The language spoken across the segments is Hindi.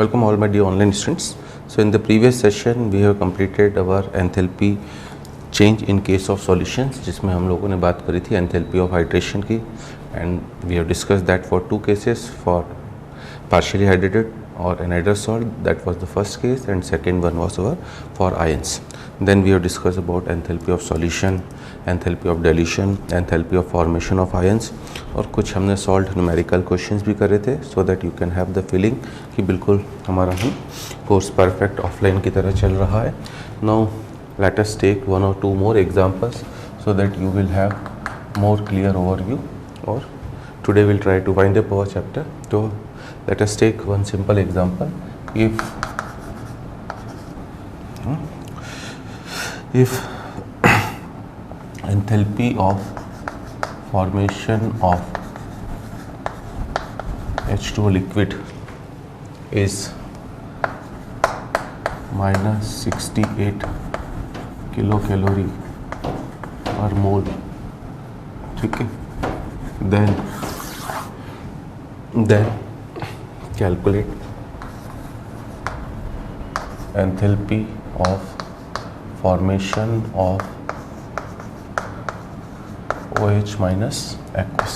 Welcome all my dear online students. So in the previous session we have completed our enthalpy change in case of solutions, जिसमें हम लोगों ने बात करी थी enthalpy of hydration की, and we have discussed that for two cases, for partially hydrated or anhydrous salt, that was the first case, and second one was for ions. Then we have discussed about enthalpy of solution, enthalpy of dilution, enthalpy of formation of ions, और कुछ हमने सॉल्ट न्यूमेरिकल क्वेश्चंस भी करे थे, सो that you can have the feeling कि बिल्कुल हमारा ही कोर्स परफेक्ट ऑफलाइन की तरह चल रहा है. Now let us take one or two more examples so that you will have more clear overview. और today will try to wind up our chapter. तो let us take one simple example. if enthalpy of formation of H2O liquid is minus 68 kilocalorie per mole, ठीक है, then calculate enthalpy of formation of OH minus aqueous.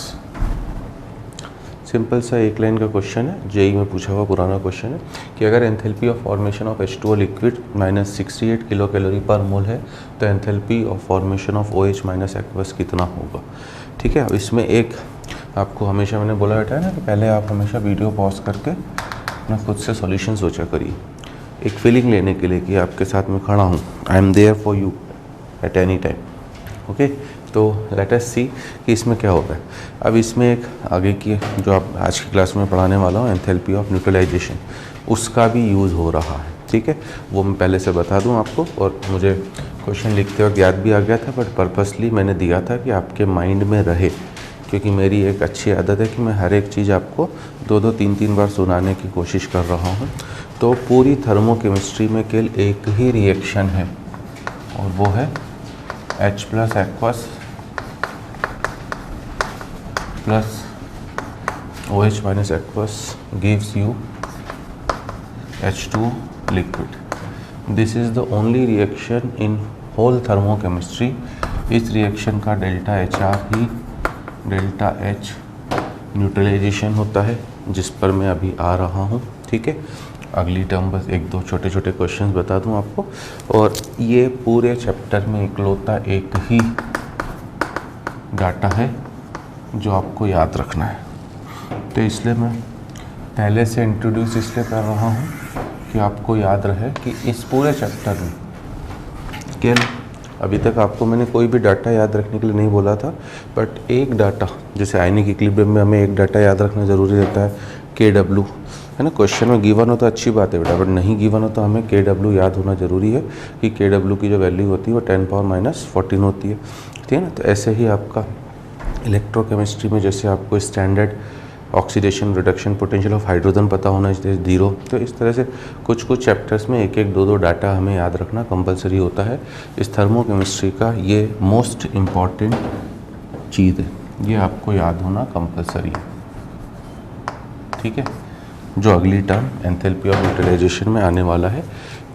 Simple सा एक लाइन का क्वेश्चन है, जेई में पूछा हुआ पुराना क्वेश्चन है कि अगर enthalpy of formation of H2O liquid minus 68 kilo calorie पर मोल है तो enthalpy of formation of OH minus aqueous कितना होगा. ठीक है, अब इसमें एक आपको हमेशा मैंने बोला बैठा है ना कि पहले आप हमेशा वीडियो पॉज करके अपना खुद से सॉल्यूशन सोचा करिए, एक फीलिंग लेने के लिए कि आपके साथ में खड़ा हूँ. I am there for you at any time. Okay, तो लेट अस सी कि इसमें क्या होता है. अब इसमें एक आगे की जो आप आज की क्लास में पढ़ाने वाला हूँ एंथैल्पी ऑफ न्यूट्रलाइजेशन, उसका भी यूज़ हो रहा है. ठीक है, वो मैं पहले से बता दूँ आपको, और मुझे क्वेश्चन लिखते वक्त याद भी आ गया था, बट पर्पसली मैंने दिया था कि आपके माइंड में रहे, क्योंकि मेरी एक अच्छी आदत है कि मैं हर एक चीज़ आपको 2-2, 3-3 बार सुनाने की कोशिश कर रहा हूँ. तो पूरी थर्मोकेमिस्ट्री में केवल एक ही रिएक्शन है और वो है H plus aqueous plus OH minus aqueous gives you H2 liquid. This is the only reaction in whole thermochemistry. इस रिएक्शन का डेल्टा HR ही डेल्टा H न्यूट्रलाइजेशन होता है, जिस पर मैं अभी आ रहा हूँ. ठीक है, अगली टर्म बस एक दो छोटे छोटे क्वेश्चंस बता दूं आपको, और ये पूरे चैप्टर में इकलौता एक ही डाटा है जो आपको याद रखना है. तो इसलिए मैं पहले से इंट्रोड्यूस इसलिए कर रहा हूँ कि आपको याद रहे कि इस पूरे चैप्टर में केवल अभी तक आपको मैंने कोई भी डाटा याद रखने के लिए नहीं बोला था, बट एक डाटा, जैसे आयनिक इक्विलिब्रियम में हमें एक डाटा याद रखना ज़रूरी रहता है, KW, है ना. क्वेश्चन में गिवन हो तो अच्छी बात है बेटा, बट नहीं गिवन हो तो हमें KW याद होना ज़रूरी है कि KW की जो वैल्यू होती है वो 10⁻⁻14 होती है. ठीक है ना. तो ऐसे ही आपका इलेक्ट्रोकेमिस्ट्री में जैसे आपको standard oxidation reduction potential of hydrogen पता होना चाहिए 0, तो इस तरह से कुछ चैप्टर्स में एक एक दो डाटा हमें याद रखना कंपलसरी होता है. इस थर्मोकेमिस्ट्री का ये मोस्ट इम्पॉर्टेंट चीज़ है, ये आपको याद होना कंपलसरी है. ठीक है, जो अगली टर्म एंथैल्पी ऑफ न्यूट्रलाइजेशन में आने वाला है.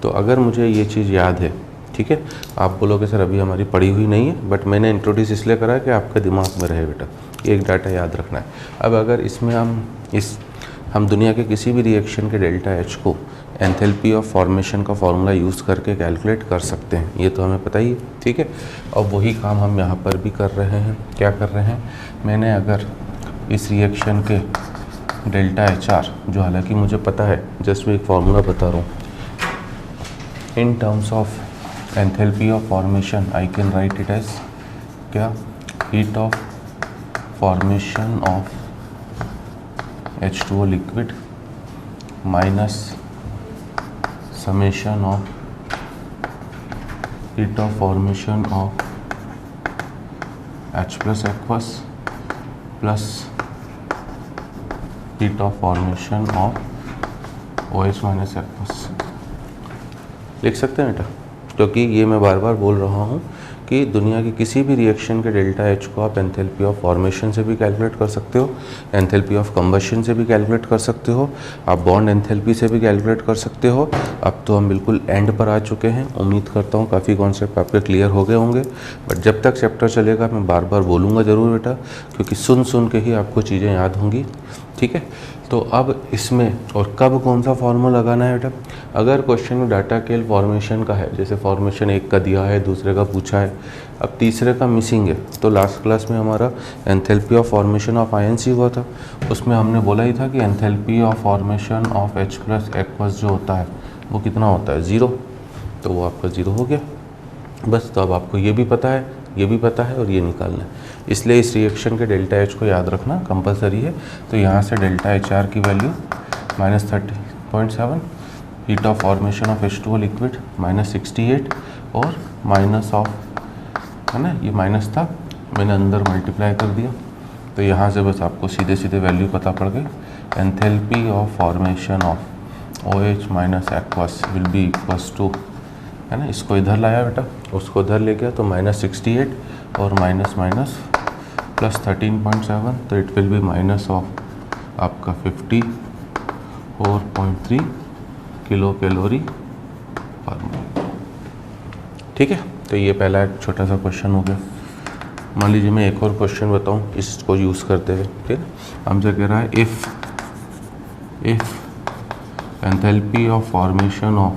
तो अगर मुझे ये चीज़ याद है, ठीक है, आप बोलोगे सर अभी हमारी पढ़ी हुई नहीं है, बट मैंने इंट्रोड्यूस इसलिए करा कि आपके दिमाग में रहे बेटा, एक डाटा याद रखना है. अब अगर इसमें हम दुनिया के किसी भी रिएक्शन के डेल्टा H को एंथैल्पी ऑफ फॉर्मेशन का फॉर्मूला यूज़ करके कैलकुलेट कर सकते हैं, ये तो हमें पता ही है. ठीक है, और वही काम हम यहाँ पर भी कर रहे हैं. क्या कर रहे हैं, मैंने अगर इस रिएक्शन के डेल्टा HR, जो हालांकि मुझे पता है, जस्ट मैं एक फार्मूला बता रहा हूँ, in terms of enthalpy of formation I can write it as क्या, heat of formation of H2O liquid minus summation of heat of formation of H plus aqueous plus heat of formation of OH minus aqueous. लिख सकते हैं बेटा, क्योंकि ये मैं बार बार बोल रहा हूँ कि दुनिया की किसी भी रिएक्शन के डेल्टा एच को आप एंथैल्पी ऑफ फॉर्मेशन से भी कैलकुलेट कर सकते हो, एंथैल्पी ऑफ कंबशन से भी कैलकुलेट कर सकते हो, आप बॉन्ड एंथैल्पी से भी कैलकुलेट कर सकते हो। अब तो हम बिल्कुल एंड पर आ चुके हैं, उम्मीद करता हूँ काफ़ी कॉन्सेप्ट आपके क्लियर हो गए होंगे। बट जब तक चैप्टर चलेगा मैं बार बार बोलूँगा ज़रूर बेटा, क्योंकि सुन सुन के ही आपको चीज़ें याद होंगी, ठीक है। तो अब इसमें और कब कौन सा फार्मूला लगाना है बेटा, अगर क्वेश्चन में डाटा केल फॉर्मेशन का है, जैसे फॉर्मेशन एक का दिया है, दूसरे का पूछा है, अब तीसरे का मिसिंग है, तो लास्ट क्लास में हमारा enthalpy of formation of ions ही हुआ था, उसमें हमने बोला ही था कि enthalpy of formation of H plus aqueous जो होता है वो कितना होता है, 0। तो वो आपका 0 हो गया बस। तो अब आपको ये भी पता है, ये भी पता है और ये निकालना है, इसलिए इस रिएक्शन के डेल्टा एच को याद रखना कंपलसरी है। तो यहाँ से डेल्टा एच आर की value -30.7, heat of formation of H2O liquid -68 और माइनस ऑफ, है ना, ये माइनस था, मैंने अंदर मल्टीप्लाई कर दिया। तो यहाँ से बस आपको सीधे सीधे वैल्यू पता पड़ गई, enthalpy of formation of OH minus aqueous will be equals to, है ना, इसको इधर लाया बेटा, उसको उधर ले गया, तो -68 और माइनस माइनस प्लस 13.7, तो it will be minus of आपका 54.3 किलो कैलोरी पर मोल, ठीक है। तो ये पहला एक छोटा सा क्वेश्चन हो गया। मान लीजिए मैं एक और क्वेश्चन बताऊं इसको यूज़ करते हुए, ठीक है। हमसे कह रहा है if enthalpy of formation of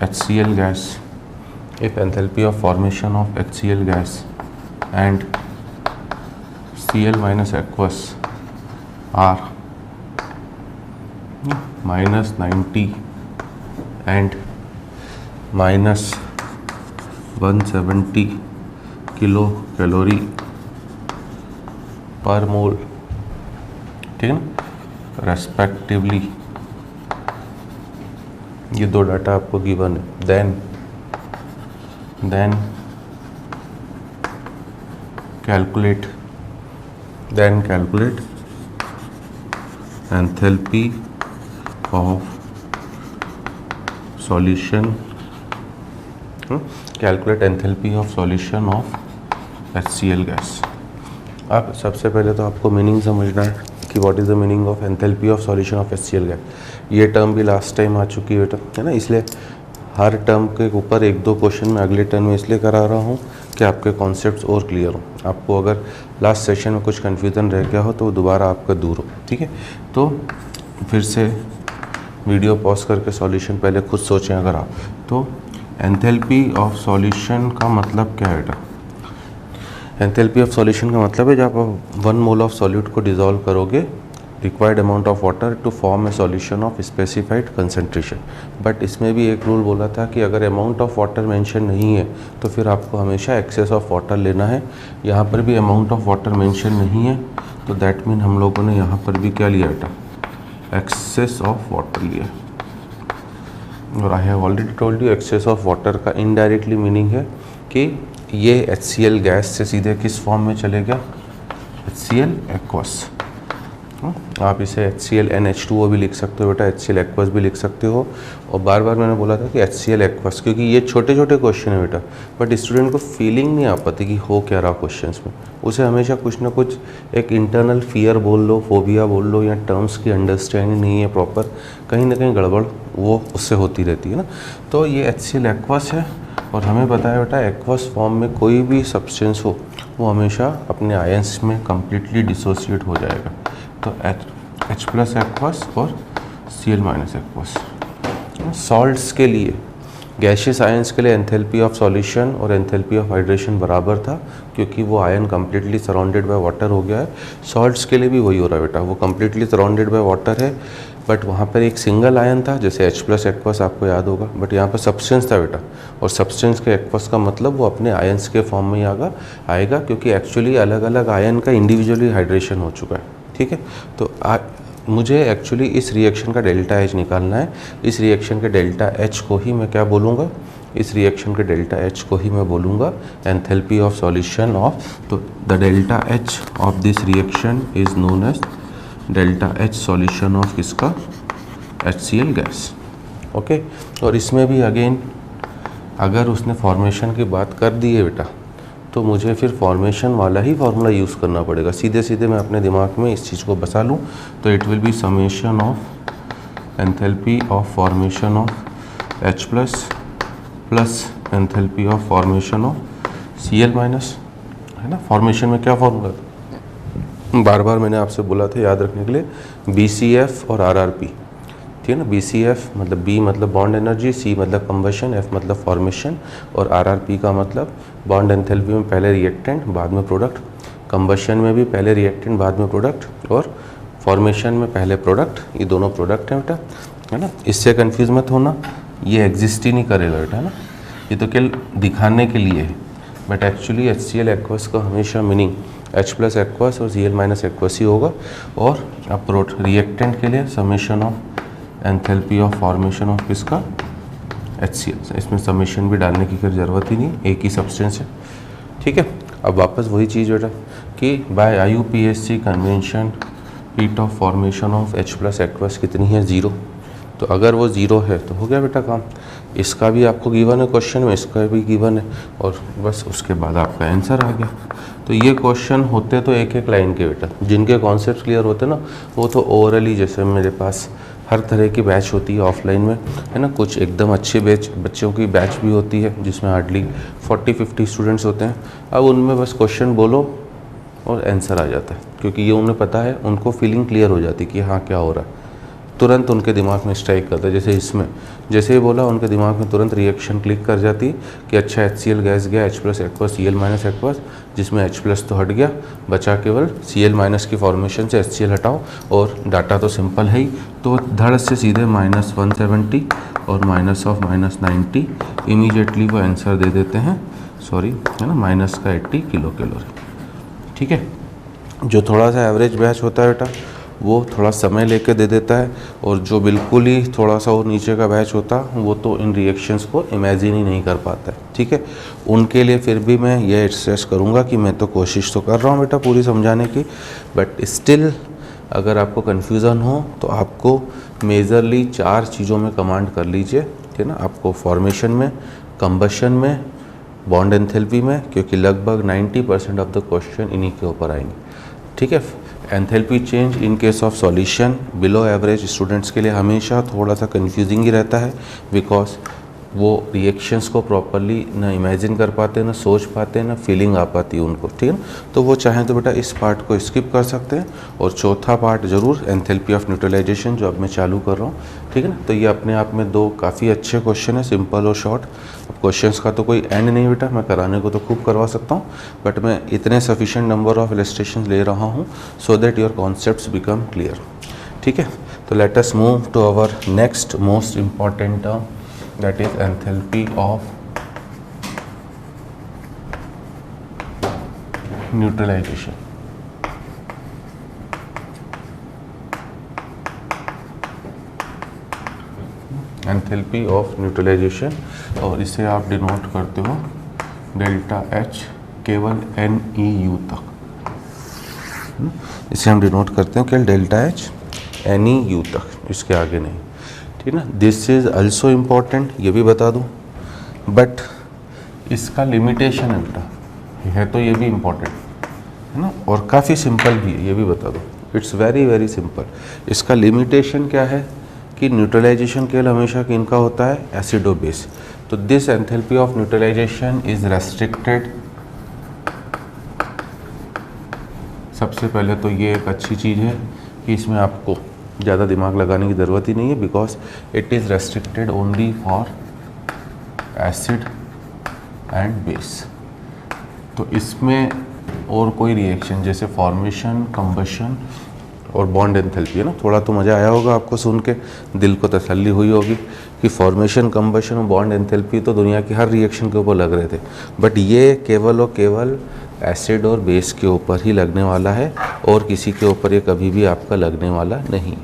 HCl gas, if enthalpy of formation of HCl gas and Cl minus aqueous are -90 and -170 kilo calorie पर मोल, ठीक है ना, रेस्पेक्टिवली, ये दो डाटा आपको गिवन है। Then calculate enthalpy of solution, calculate enthalpy of solution of HCl gas. अब सबसे पहले तो आपको मीनिंग समझना है कि what is the meaning of enthalpy of solution of HCl gas. ये टर्म भी लास्ट टाइम आ चुकी है बेटा, है ना, इसलिए हर टर्म के ऊपर एक दो क्वेश्चन मैं अगले टर्म में इसलिए करा रहा हूँ कि आपके कॉन्सेप्ट्स और क्लियर हो। आपको अगर लास्ट सेशन में कुछ कन्फ्यूज़न रह गया हो तो दोबारा आपका दूर हो, ठीक है। तो फिर से वीडियो पॉज करके सॉल्यूशन पहले खुद सोचें अगर आप, तो एंथैल्पी ऑफ सॉल्यूशन का मतलब क्या है बेटा, एंथैल्पी ऑफ सॉल्यूशन का मतलब है जब आप 1 मोल ऑफ सॉल्यूट को डिज़ोल्व करोगे, required amount of water to form a solution of specified concentration. But इसमें भी एक रूल बोला था कि अगर अमाउंट ऑफ वाटर मेंशन नहीं है तो फिर आपको हमेशा एक्सेस ऑफ वाटर लेना है। यहाँ पर भी अमाउंट ऑफ वाटर मेंशन नहीं है, तो दैट मीन हम लोगों ने यहाँ पर भी क्या लिया बेटा, एक्सेस ऑफ वाटर लिया। और I have already told you excess of water का इनडायरेक्टली मीनिंग है कि ये HCl गैस से सीधे किस फॉर्म में चले गया, HCl एक्वस। आप इसे HCl NH2O भी लिख सकते हो बेटा, HCl एक्वस भी लिख सकते हो। और बार बार मैंने बोला था कि HCl एक्वस, क्योंकि ये छोटे छोटे क्वेश्चन है बेटा, बट स्टूडेंट को फीलिंग नहीं आ पाती कि हो क्या रहा क्वेश्चंस में। उसे हमेशा कुछ ना कुछ एक इंटरनल फियर बोल लो, फोबिया बोल लो, या टर्म्स की अंडरस्टैंडिंग नहीं है प्रॉपर, कहीं ना कहीं गड़बड़ वो उससे होती रहती है ना। तो ये HCl एक्वस है और हमें पता है बेटा एक्वस फॉर्म में कोई भी सब्सटेंस हो वो हमेशा अपने आयंस में कम्प्लीटली डिसोसिएट हो जाएगा। तो H प्लस एक्वस और Cl माइनस एक्वस। सॉल्ट्स के लिए, गैशियस आयंस के लिए एंथैल्पी ऑफ सॉल्यूशन और एंथैल्पी ऑफ हाइड्रेशन बराबर था, क्योंकि वो ion completely surrounded by water हो गया है। सॉल्ट्स के लिए भी वही हो रहा है बेटा, वो कम्प्लीटली सराउंडेड बाय वाटर है, बट वहाँ पर एक सिंगल आयन था जैसे H प्लस एक्वस, आपको याद होगा, बट यहाँ पर सब्सटेंस था बेटा, और सब्सटेंस के एक्वस का मतलब वो अपने आयंस के फॉर्म में ही आएगा, क्योंकि एक्चुअली अलग अलग आयन का इंडिविजुअली हाइड्रेशन हो चुका है, ठीक है। तो मुझे एक्चुअली इस रिएक्शन का डेल्टा H निकालना है। इस रिएक्शन के डेल्टा H को ही मैं क्या बोलूँगा, इस रिएक्शन के डेल्टा H को ही मैं बोलूँगा एंथैल्पी ऑफ सॉल्यूशन ऑफ। तो the delta H of this reaction is known as delta H solution of किसका, HCl गैस, ओके। और इसमें भी अगेन अगर उसने फॉर्मेशन की बात कर दी है बेटा, तो मुझे फिर फॉर्मेशन वाला ही फार्मूला यूज़ करना पड़ेगा। सीधे सीधे मैं अपने दिमाग में इस चीज़ को बसा लूँ तो it will be summation of enthalpy of formation of H plus enthalpy of formation of Cl minus, है ना। फॉर्मेशन में क्या फार्मूला था, बार बार मैंने आपसे बोला था याद रखने के लिए, BCF और RRP, ठीक है ना। BCF मतलब B मतलब बॉन्ड एनर्जी, C मतलब कंबशन, F मतलब फॉर्मेशन, और RRP का मतलब बॉन्ड एंथैल्पी में पहले रिएक्टेंट बाद में प्रोडक्ट, कंबशन में भी पहले रिएक्टेंट बाद में प्रोडक्ट, और फॉर्मेशन में पहले प्रोडक्ट। ये दोनों प्रोडक्ट हैं बेटा, है ना। इससे कंफ्यूज मत होना, ये एग्जिस्ट ही नहीं करेगा बेटा, है ना। ये तो केवल दिखाने के लिए है, बट एक्चुअली HCl एक्वस का हमेशा मीनिंग H प्लस एक्वस और Cl माइनस एक्वस ही होगा। और अब रिएक्टेंट के लिए summation of enthalpy of formation of किसका, HCl। इसमें समेशन भी डालने की फिर ज़रूरत ही नहीं, एक ही सब्सटेंस है, ठीक है। अब वापस वही चीज़ बेटा कि by IUPAC convention heat of formation of H plus aqueous कितनी है, 0। तो अगर वो 0 है तो हो गया बेटा काम। इसका भी आपको गिवन है क्वेश्चन में, इसका भी गिवन है, और बस उसके बाद आपका आंसर आ गया। तो ये क्वेश्चन होते तो एक एक लाइन के बेटा, जिनके कॉन्सेप्ट क्लियर होते ना वो तो ओवरली, जैसे मेरे पास हर तरह की बैच होती है ऑफलाइन में, है ना। कुछ एकदम अच्छे बच्चों की बैच भी होती है जिसमें हार्डली 40-50 स्टूडेंट्स होते हैं। अब उनमें बस क्वेश्चन बोलो और आंसर आ जाता है, क्योंकि ये उन्हें पता है, उनको फीलिंग क्लियर हो जाती है कि हाँ क्या हो रहा है, तुरंत उनके दिमाग में स्ट्राइक करता है। जैसे इसमें जैसे ही बोला उनके दिमाग में तुरंत रिएक्शन क्लिक कर जाती है कि अच्छा HCl गैस गया H plus aqueous Cl minus aqueous, जिसमें H प्लस तो हट गया, बचा केवल Cl माइनस की फॉर्मेशन से HCl हटाओ, और डाटा तो सिंपल है ही, तो धड़ से सीधे -170 और -90 इमीडिएटली वो आंसर दे देते हैं, सॉरी है ना, माइनस का 80 किलो कैलोरी, ठीक है। जो थोड़ा सा एवरेज बैच होता है बेटा वो थोड़ा समय लेके दे देता है, और जो बिल्कुल ही थोड़ा सा और नीचे का बैच होता वो तो इन रिएक्शंस को इमेजिन ही नहीं कर पाता है, ठीक है। उनके लिए फिर भी मैं ये स्ट्रेस करूँगा कि मैं तो कोशिश तो कर रहा हूँ बेटा पूरी समझाने की, बट स्टिल अगर आपको कन्फ्यूज़न हो तो आपको मेजरली 4 चीज़ों में कमांड कर लीजिए, ठीक है ना। आपको फॉर्मेशन में, कंबशन में, बॉन्ड एंथैल्पी में, क्योंकि लगभग 90% ऑफ द क्वेश्चन इन्हीं के ऊपर आएंगे, ठीक है। Enthalpy change in case of solution below average students के लिए हमेशा थोड़ा सा कंफ्यूजिंग ही रहता है, बिकॉज वो रिएक्शंस को प्रॉपरली ना इमेजिन कर पाते, ना सोच पाते, ना फीलिंग आ पाती है उनको, ठीक है ना। तो वो चाहें तो बेटा इस पार्ट को स्किप कर सकते हैं, और चौथा पार्ट ज़रूर एंथैल्पी ऑफ न्यूट्रलाइजेशन जो अब मैं चालू कर रहा हूँ, ठीक है ना। तो ये अपने आप में 2 काफ़ी अच्छे क्वेश्चन है, सिंपल और शॉर्ट। अब क्वेश्चंस का तो कोई एंड नहीं बेटा, मैं कराने को तो खूब करवा सकता हूँ, बट मैं इतने सफिशिएंट नंबर ऑफ इलस्ट्रेशन ले रहा हूँ so that your concepts become clear, ठीक है। तो let us move to our next most important term, that is enthalpy of neutralization. Enthalpy of neutralization, और इसे आप डिनोट करते हो डेल्टा H केवल NEU तक, इसे हम डिनोट करते हैं केवल डेल्टा H NEU तक, इसके आगे नहीं, ठीक ना। दिस इज़ अल्सो इम्पॉर्टेंट, ये भी बता दूँ, बट इसका लिमिटेशन है बेटा, है तो ये भी इम्पॉर्टेंट है ना, और काफ़ी सिंपल भी है, ये भी बता दूँ, इट्स वेरी वेरी सिंपल। इसका लिमिटेशन क्या है कि न्यूट्रलाइजेशन केवल हमेशा कि इनका होता है एसिड और बेस, तो this enthalpy of neutralization is restricted. सबसे पहले तो ये एक अच्छी चीज़ है कि इसमें आपको ज़्यादा दिमाग लगाने की ज़रूरत ही नहीं है, because it is restricted only for acid and base. तो इसमें और कोई रिएक्शन जैसे फॉर्मेशन, कंबशन और बॉन्ड एंथैल्पी है ना, थोड़ा तो मज़ा आया होगा आपको सुन के, दिल को तसल्ली हुई होगी कि फॉर्मेशन, कंबशन और बॉन्ड एंथैल्पी तो दुनिया की हर रिएक्शन के ऊपर लग रहे थे, बट ये केवल और केवल एसिड और बेस के ऊपर ही लगने वाला है, और किसी के ऊपर ये कभी भी आपका लगने वाला नहीं,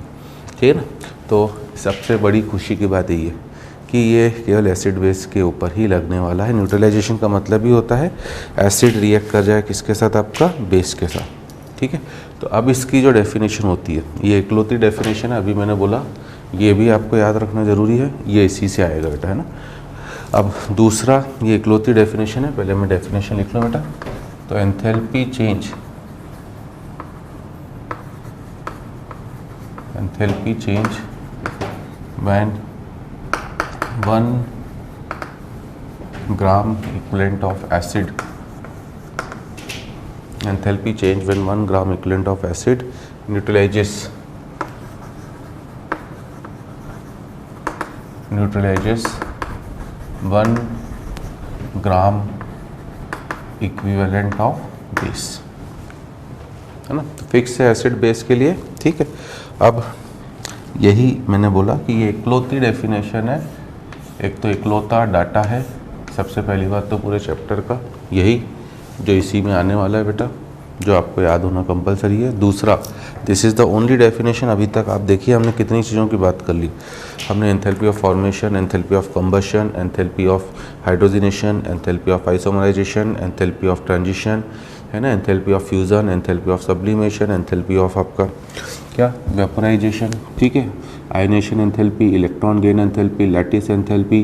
ठीक है ना। तो सबसे बड़ी खुशी की बात ये है कि ये केवल एसिड बेस के ऊपर ही लगने वाला है। न्यूट्रलाइजेशन का मतलब ही होता है एसिड रिएक्ट कर जाए किसके साथ, आपका बेस के साथ, ठीक है। तो अब इसकी जो डेफिनेशन होती है, ये इकलौती डेफिनेशन है, अभी मैंने बोला ये भी आपको याद रखना ज़रूरी है, ये इसी से आएगा बेटा, है ना। अब दूसरा, ये इकलौती डेफिनेशन है, पहले मैं डेफिनेशन लिख लूँ बेटा। तो enthalpy change when 1 gram equivalent of acid, enthalpy change when 1 gram equivalent of acid neutralises 1 gram equivalent of base, है ना। तो फिक्स है एसिड बेस के लिए, ठीक है। अब यही मैंने बोला कि ये इकलौती डेफिनेशन है, एक तो इकलौता डाटा है, सबसे पहली बात तो पूरे चैप्टर का यही जो इसी में आने वाला है बेटा, जो आपको याद होना कंपलसरी है। दूसरा, this is the only definition. अभी तक आप देखिए हमने कितनी चीज़ों की बात कर ली। हमने enthalpy of formation, enthalpy of combustion, enthalpy of hydrogenation, enthalpy of isomerization, enthalpy of transition, है ना, enthalpy of fusion, enthalpy of sublimation, enthalpy of आपका क्या वेपोराइजेशन, ठीक है, ionization enthalpy, electron gain enthalpy, lattice enthalpy,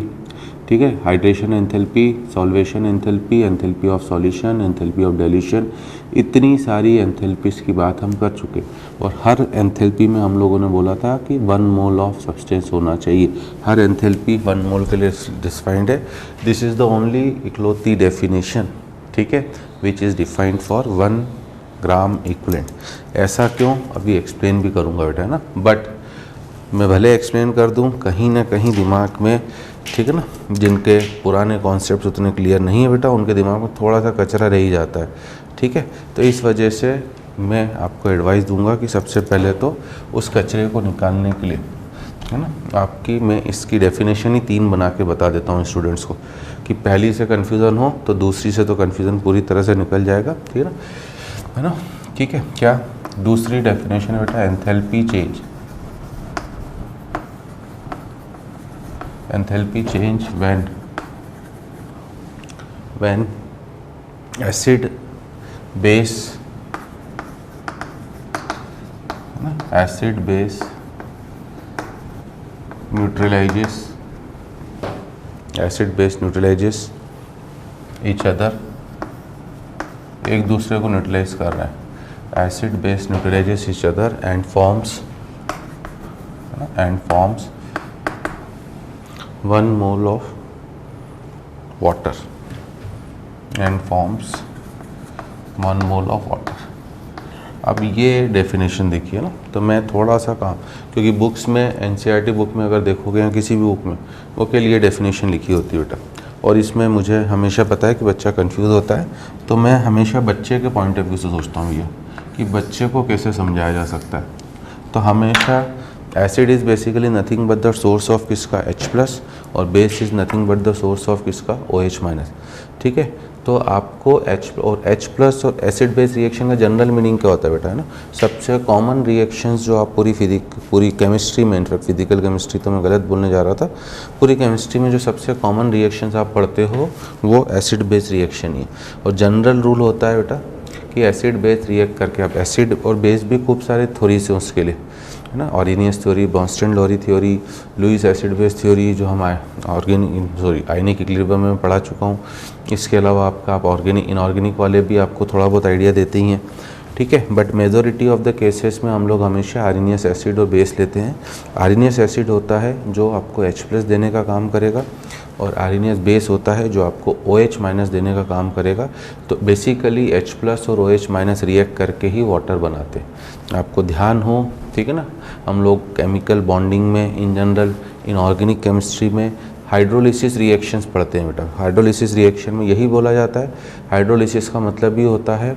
ठीक है, hydration enthalpy, solvation enthalpy, enthalpy of solution, enthalpy of dilution, इतनी सारी एंथैल्पीज की बात हम कर चुके। और हर एंथैल्पी में हम लोगों ने बोला था कि 1 मोल ऑफ सब्सटेंस होना चाहिए। हर एंथैल्पी 1 मोल के लिए डिफाइंड है। दिस इज़ द ओनली इकलौती डेफिनेशन, ठीक है, which is defined for 1 gram equivalent. ऐसा क्यों, अभी एक्सप्लेन भी करूँगा बेटा, है ना। बट मैं भले एक्सप्लेन कर दूँ, कहीं ना कहीं दिमाग में, ठीक है ना, जिनके पुराने कॉन्सेप्ट उतने क्लियर नहीं है बेटा, उनके दिमाग में थोड़ा सा कचरा रह ही जाता है, ठीक है। तो इस वजह से मैं आपको एडवाइस दूंगा कि सबसे पहले तो उस कचरे को निकालने के लिए, है ना, आपकी मैं इसकी डेफिनेशन ही 3 बना के बता देता हूँ स्टूडेंट्स को, कि पहली से कन्फ्यूज़न हो तो दूसरी से तो कन्फ्यूज़न पूरी तरह से निकल जाएगा, ठीक है ना, ठीक है। क्या दूसरी डेफिनेशन है बेटा, enthalpy change, enthalpy change when acid base neutralizes each other, एक दूसरे को न्यूट्रलाइज कर रहा है। Acid base neutralises each other and forms 1 mole of water अब ये डेफिनेशन देखिए ना, तो मैं थोड़ा सा काम, क्योंकि बुक्स में एनसीईआरटी बुक में अगर देखोगे या किसी भी बुक में, वो के लिए डेफिनेशन लिखी होती है बेटा, और इसमें मुझे हमेशा पता है कि बच्चा कंफ्यूज होता है, तो मैं हमेशा बच्चे के पॉइंट ऑफ व्यू से सोचता हूँ ये कि बच्चे को कैसे समझाया जा सकता है। तो हमेशा acid is basically nothing but the source of किसका H+, और base is nothing but the source of किसका OH-, ठीक है। तो आपको H और H+ और एसिड बेस रिएक्शन का जनरल मीनिंग क्या होता है बेटा, है ना, सबसे कॉमन रिएक्शंस जो आप पूरी केमिस्ट्री में, इनफैक्ट फिजिकल केमिस्ट्री तो मैं गलत बोलने जा रहा था, पूरी केमिस्ट्री में जो सबसे कॉमन रिएक्शंस आप पढ़ते हो वो एसिड बेस रिएक्शन ही है। और जनरल रूल होता है बेटा कि एसिड बेस रिएक्ट करके, आप एसिड और बेस भी खूब सारे थ्योरीज हैं उसके लिए, है ना, Arrhenius theory, Bronsted Lowry theory, Lewis acid base theory, जो हम आयनिक इक्विलिब्रियम में पढ़ा चुका हूँ। इसके अलावा आप ऑर्गेनिक इनऑर्गेनिक वाले भी आपको थोड़ा बहुत आइडिया देते ही हैं, ठीक है। But majority of the cases में हम लोग हमेशा आर्नियस एसिड और बेस लेते हैं। आर्नियस एसिड होता है जो आपको H+ देने का काम करेगा, और आर्नियस बेस होता है जो आपको OH- देने का काम करेगा। तो बेसिकली H+ और OH- रिएक्ट करके ही वाटर बनाते हैं। आपको ध्यान हो, ठीक है ना। हम लोग केमिकल बॉन्डिंग में, इन जनरल इनऑर्गेनिक केमिस्ट्री में हाइड्रोलिसिस रिएक्शंस पढ़ते हैं बेटा। हाइड्रोलिसिस रिएक्शन में यही बोला जाता है, हाइड्रोलिसिस का मतलब ही होता है,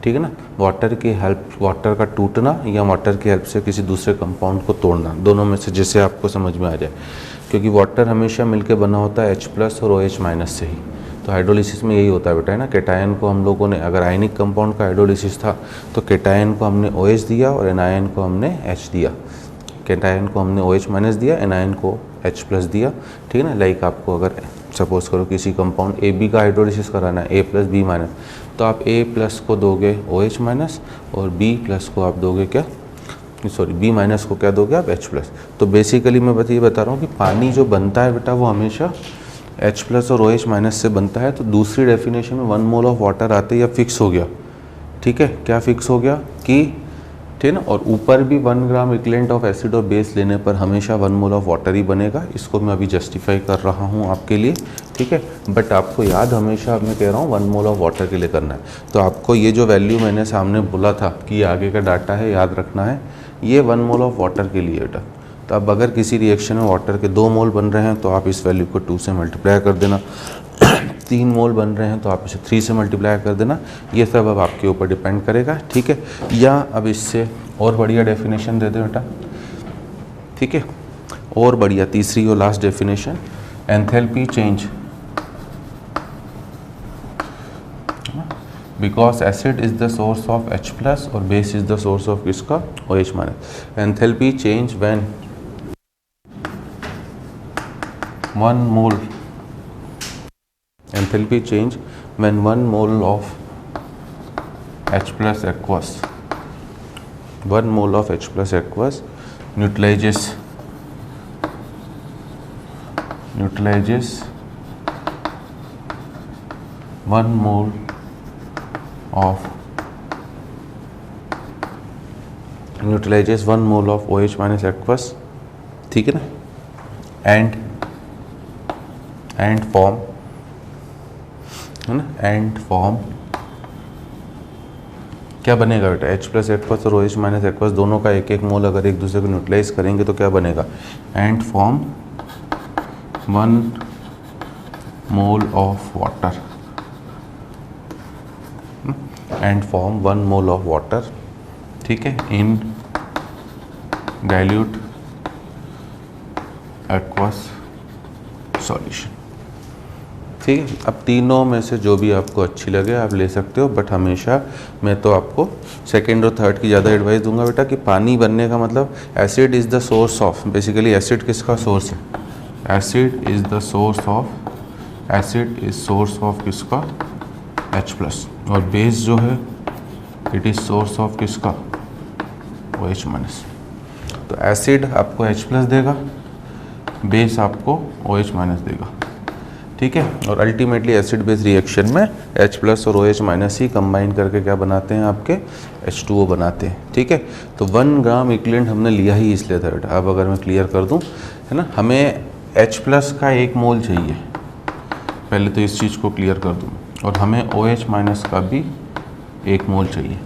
ठीक है ना, वाटर की हेल्प, वाटर का टूटना या वाटर की हेल्प से किसी दूसरे कंपाउंड को तोड़ना, दोनों में से जैसे आपको समझ में आ जाए, क्योंकि वाटर हमेशा मिलके बना होता है H+ और OH- से ही। तो हाइड्रोलिसिस में यही होता है बेटा, है ना। केटायन को हम लोगों ने, अगर आयनिक कंपाउंड का हाइड्रोलिसिस था तो केटायन को हमने OH दिया और एनायन को हमने H दिया। केटायन को हमने OH- दिया, एनायन को H+ दिया, ठीक है ना। लाइक आपको अगर सपोज करो किसी कंपाउंड AB का हाइड्रोलिसिस कराना है, A+ B-, तो आप A+ को दोगे OH- और B+ को आप दोगे क्या, B- को क्या दोगे आप H+। तो बेसिकली मैं ये बता रहा हूँ कि पानी जो बनता है बेटा वो हमेशा H प्लस और OH माइनस से बनता है, तो दूसरी डेफिनेशन में 1 मोल ऑफ वाटर आते ही अब फिक्स हो गया, ठीक है। क्या फिक्स हो गया कि ठीक है ना, और ऊपर भी 1 ग्राम इक्विवेलेंट ऑफ एसिड और बेस लेने पर हमेशा 1 मोल ऑफ वाटर ही बनेगा। इसको मैं अभी जस्टिफाई कर रहा हूँ आपके लिए, ठीक है। बट आपको याद हमेशा मैं कह रहा हूँ 1 मोल ऑफ वाटर के लिए करना है। तो आपको ये जो वैल्यू मैंने सामने बोला था कि ये आगे का डाटा है, याद रखना है, ये 1 मोल ऑफ वाटर के लिए बेटा। तो अब अगर किसी रिएक्शन में वाटर के 2 मोल बन रहे हैं तो आप इस वैल्यू को 2 से मल्टीप्लाई कर देना, 3 मोल बन रहे हैं तो आप इसे 3 से मल्टीप्लाई कर देना। ये सब अब आपके ऊपर डिपेंड करेगा, ठीक है। या अब इससे और बढ़िया डेफिनेशन दे दे बेटा, ठीक है, और बढ़िया तीसरी और last definition, enthalpy change because acid is the source of H plus और base is the source of किसका, OH minus. Enthalpy change when 1 mole, enthalpy change when 1 mole of H plus aqueous, 1 mole of H plus aqueous neutralizes 1 mole of OH minus aqueous, ठीक है ना, एंड फॉर्म है ना, एंड फॉर्म क्या बनेगा बेटा, H प्लस एक्वस और OH माइनस एक्वस दोनों का 1-1 मोल अगर एक दूसरे को न्यूट्रलाइज करेंगे तो क्या बनेगा, and form 1 mole of water, and form 1 mole of water, ठीक है, इन डाइल्यूट एक्वस सॉल्यूशन, ठीक है। अब तीनों में से जो भी आपको अच्छी लगे आप ले सकते हो, बट हमेशा मैं तो आपको सेकंड और थर्ड की ज़्यादा एडवाइस दूंगा बेटा कि पानी बनने का मतलब acid is the source of, basically acid किसका सोर्स है, acid is the source of, acid is source of किसका, H प्लस, और बेस जो है इट इज़ सोर्स ऑफ किसका, OH माइनस। तो एसिड आपको H प्लस देगा, बेस आपको OH माइनस देगा, ठीक है। और अल्टीमेटली एसिड बेस रिएक्शन में H प्लस और OH माइनस ही कंबाइन करके क्या बनाते हैं, आपके H2O बनाते हैं, ठीक है। तो 1 ग्राम इक्विवेलेंट हमने लिया ही इसलिए था बेटा। अब अगर मैं क्लियर कर दूं, है ना, हमें H प्लस का 1 मोल चाहिए, पहले तो इस चीज़ को क्लियर कर दूं, और हमें OH माइनस का भी 1 मोल चाहिए,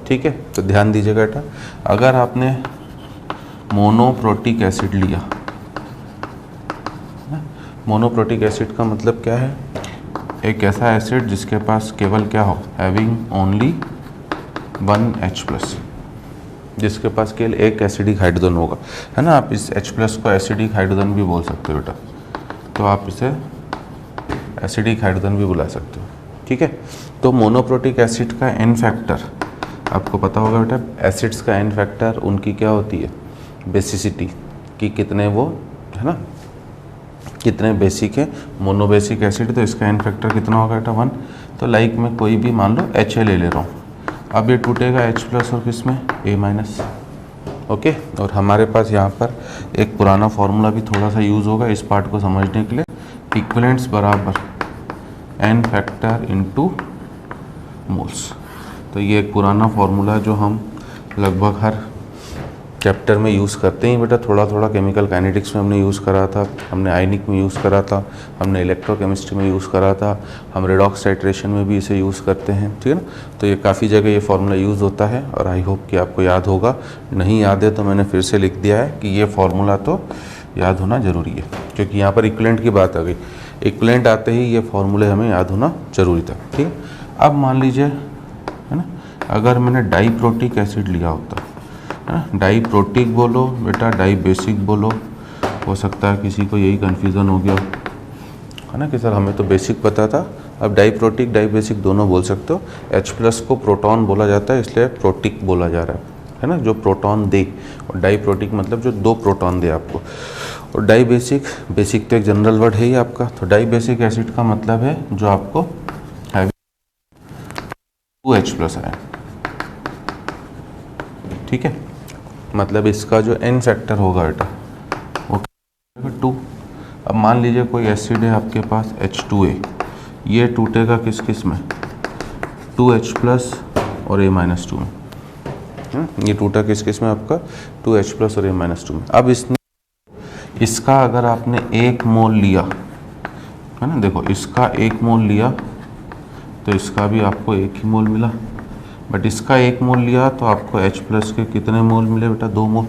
ठीक है। तो ध्यान दीजिएगा बेटा, अगर आपने मोनोप्रोटिक एसिड लिया, मोनोप्रोटिक एसिड का मतलब क्या है, एक ऐसा एसिड जिसके पास केवल क्या हो, हैविंग ओनली 1 H प्लस, जिसके पास केवल एक एसिडिक हाइड्रोजन होगा, है ना। आप इस H प्लस को एसिडिक हाइड्रोजन भी बोल सकते हो बेटा, तो आप इसे एसिडिक हाइड्रोजन भी बुला सकते हो, ठीक है। तो मोनोप्रोटिक एसिड का एन फैक्टर आपको पता होगा बेटा, एसिड्स का एन फैक्टर उनकी क्या होती है, बेसिसिटी की, कितने वो, है ना, कितने बेसिक है। मोनोबेसिक एसिड तो इसका एन फैक्टर कितना होगा बेटा, 1। तो लाइक मैं कोई भी मान लो HA ले रहा हूँ, अब ये टूटेगा H प्लस और किस में, A माइनस, ओके। और हमारे पास यहाँ पर एक पुराना फार्मूला भी थोड़ा सा यूज़ होगा इस पार्ट को समझने के लिए, इक्विवेलेंट्स बराबर एन फैक्टर इनटू मोल्स। तो ये एक पुराना फार्मूला जो हम लगभग हर चैप्टर में यूज़ करते हैं बेटा, थोड़ा थोड़ा केमिकल काइनेटिक्स में हमने यूज़ करा था, हमने आयनिक में यूज़ करा था, हमने इलेक्ट्रोकेमिस्ट्री में यूज़ करा था, हम रेडॉक्स टाइट्रेशन में भी इसे यूज़ करते हैं, ठीक है ना। तो ये काफ़ी जगह ये फार्मूला यूज़ होता है और आई होप कि आपको याद होगा। नहीं याद है तो मैंने फिर से लिख दिया है कि ये फार्मूला तो याद होना ज़रूरी है, क्योंकि यहाँ पर इक्विवेलेंट की बात आ गई। इक्विवेलेंट आते ही ये फार्मूले हमें याद होना ज़रूरी था, ठीक है। अब मान लीजिए, है ना, अगर मैंने डाईप्रोटिक एसिड लिया होता, है ना, डाईप्रोटिक बोलो बेटा, डाई बेसिक बोलो, हो सकता है किसी को यही कन्फ्यूज़न हो गया, है ना, कि सर हमें तो बेसिक पता था। अब डाईप्रोटिक डाई बेसिक दोनों बोल सकते हो। H प्लस को प्रोटॉन बोला जाता है इसलिए प्रोटिक बोला जा रहा है ना, जो प्रोटॉन दे, और डाईप्रोटिक मतलब जो 2 प्रोटॉन दे आपको। और डाई बेसिक, बेसिक तो एक जनरल वर्ड है ही आपका, तो डाई बेसिक एसिड का मतलब है जो आपको हैवी 2H प्लस आया, ठीक है। मतलब इसका जो एन फैक्टर होगा बेटा वो 2, अब मान लीजिए कोई एसिड है आपके पास H2A, ये टूटेगा किस किस में, 2H+ और A-2 में। ये टूटा किस किस में आपका, 2H+ और A-2 में। अब इसका अगर आपने 1 मोल लिया है ना, देखो इसका 1 मोल लिया तो इसका भी आपको 1 ही मोल मिला, बट इसका 1 मोल लिया तो आपको H+ के कितने मोल मिले बेटा, 2 मोल।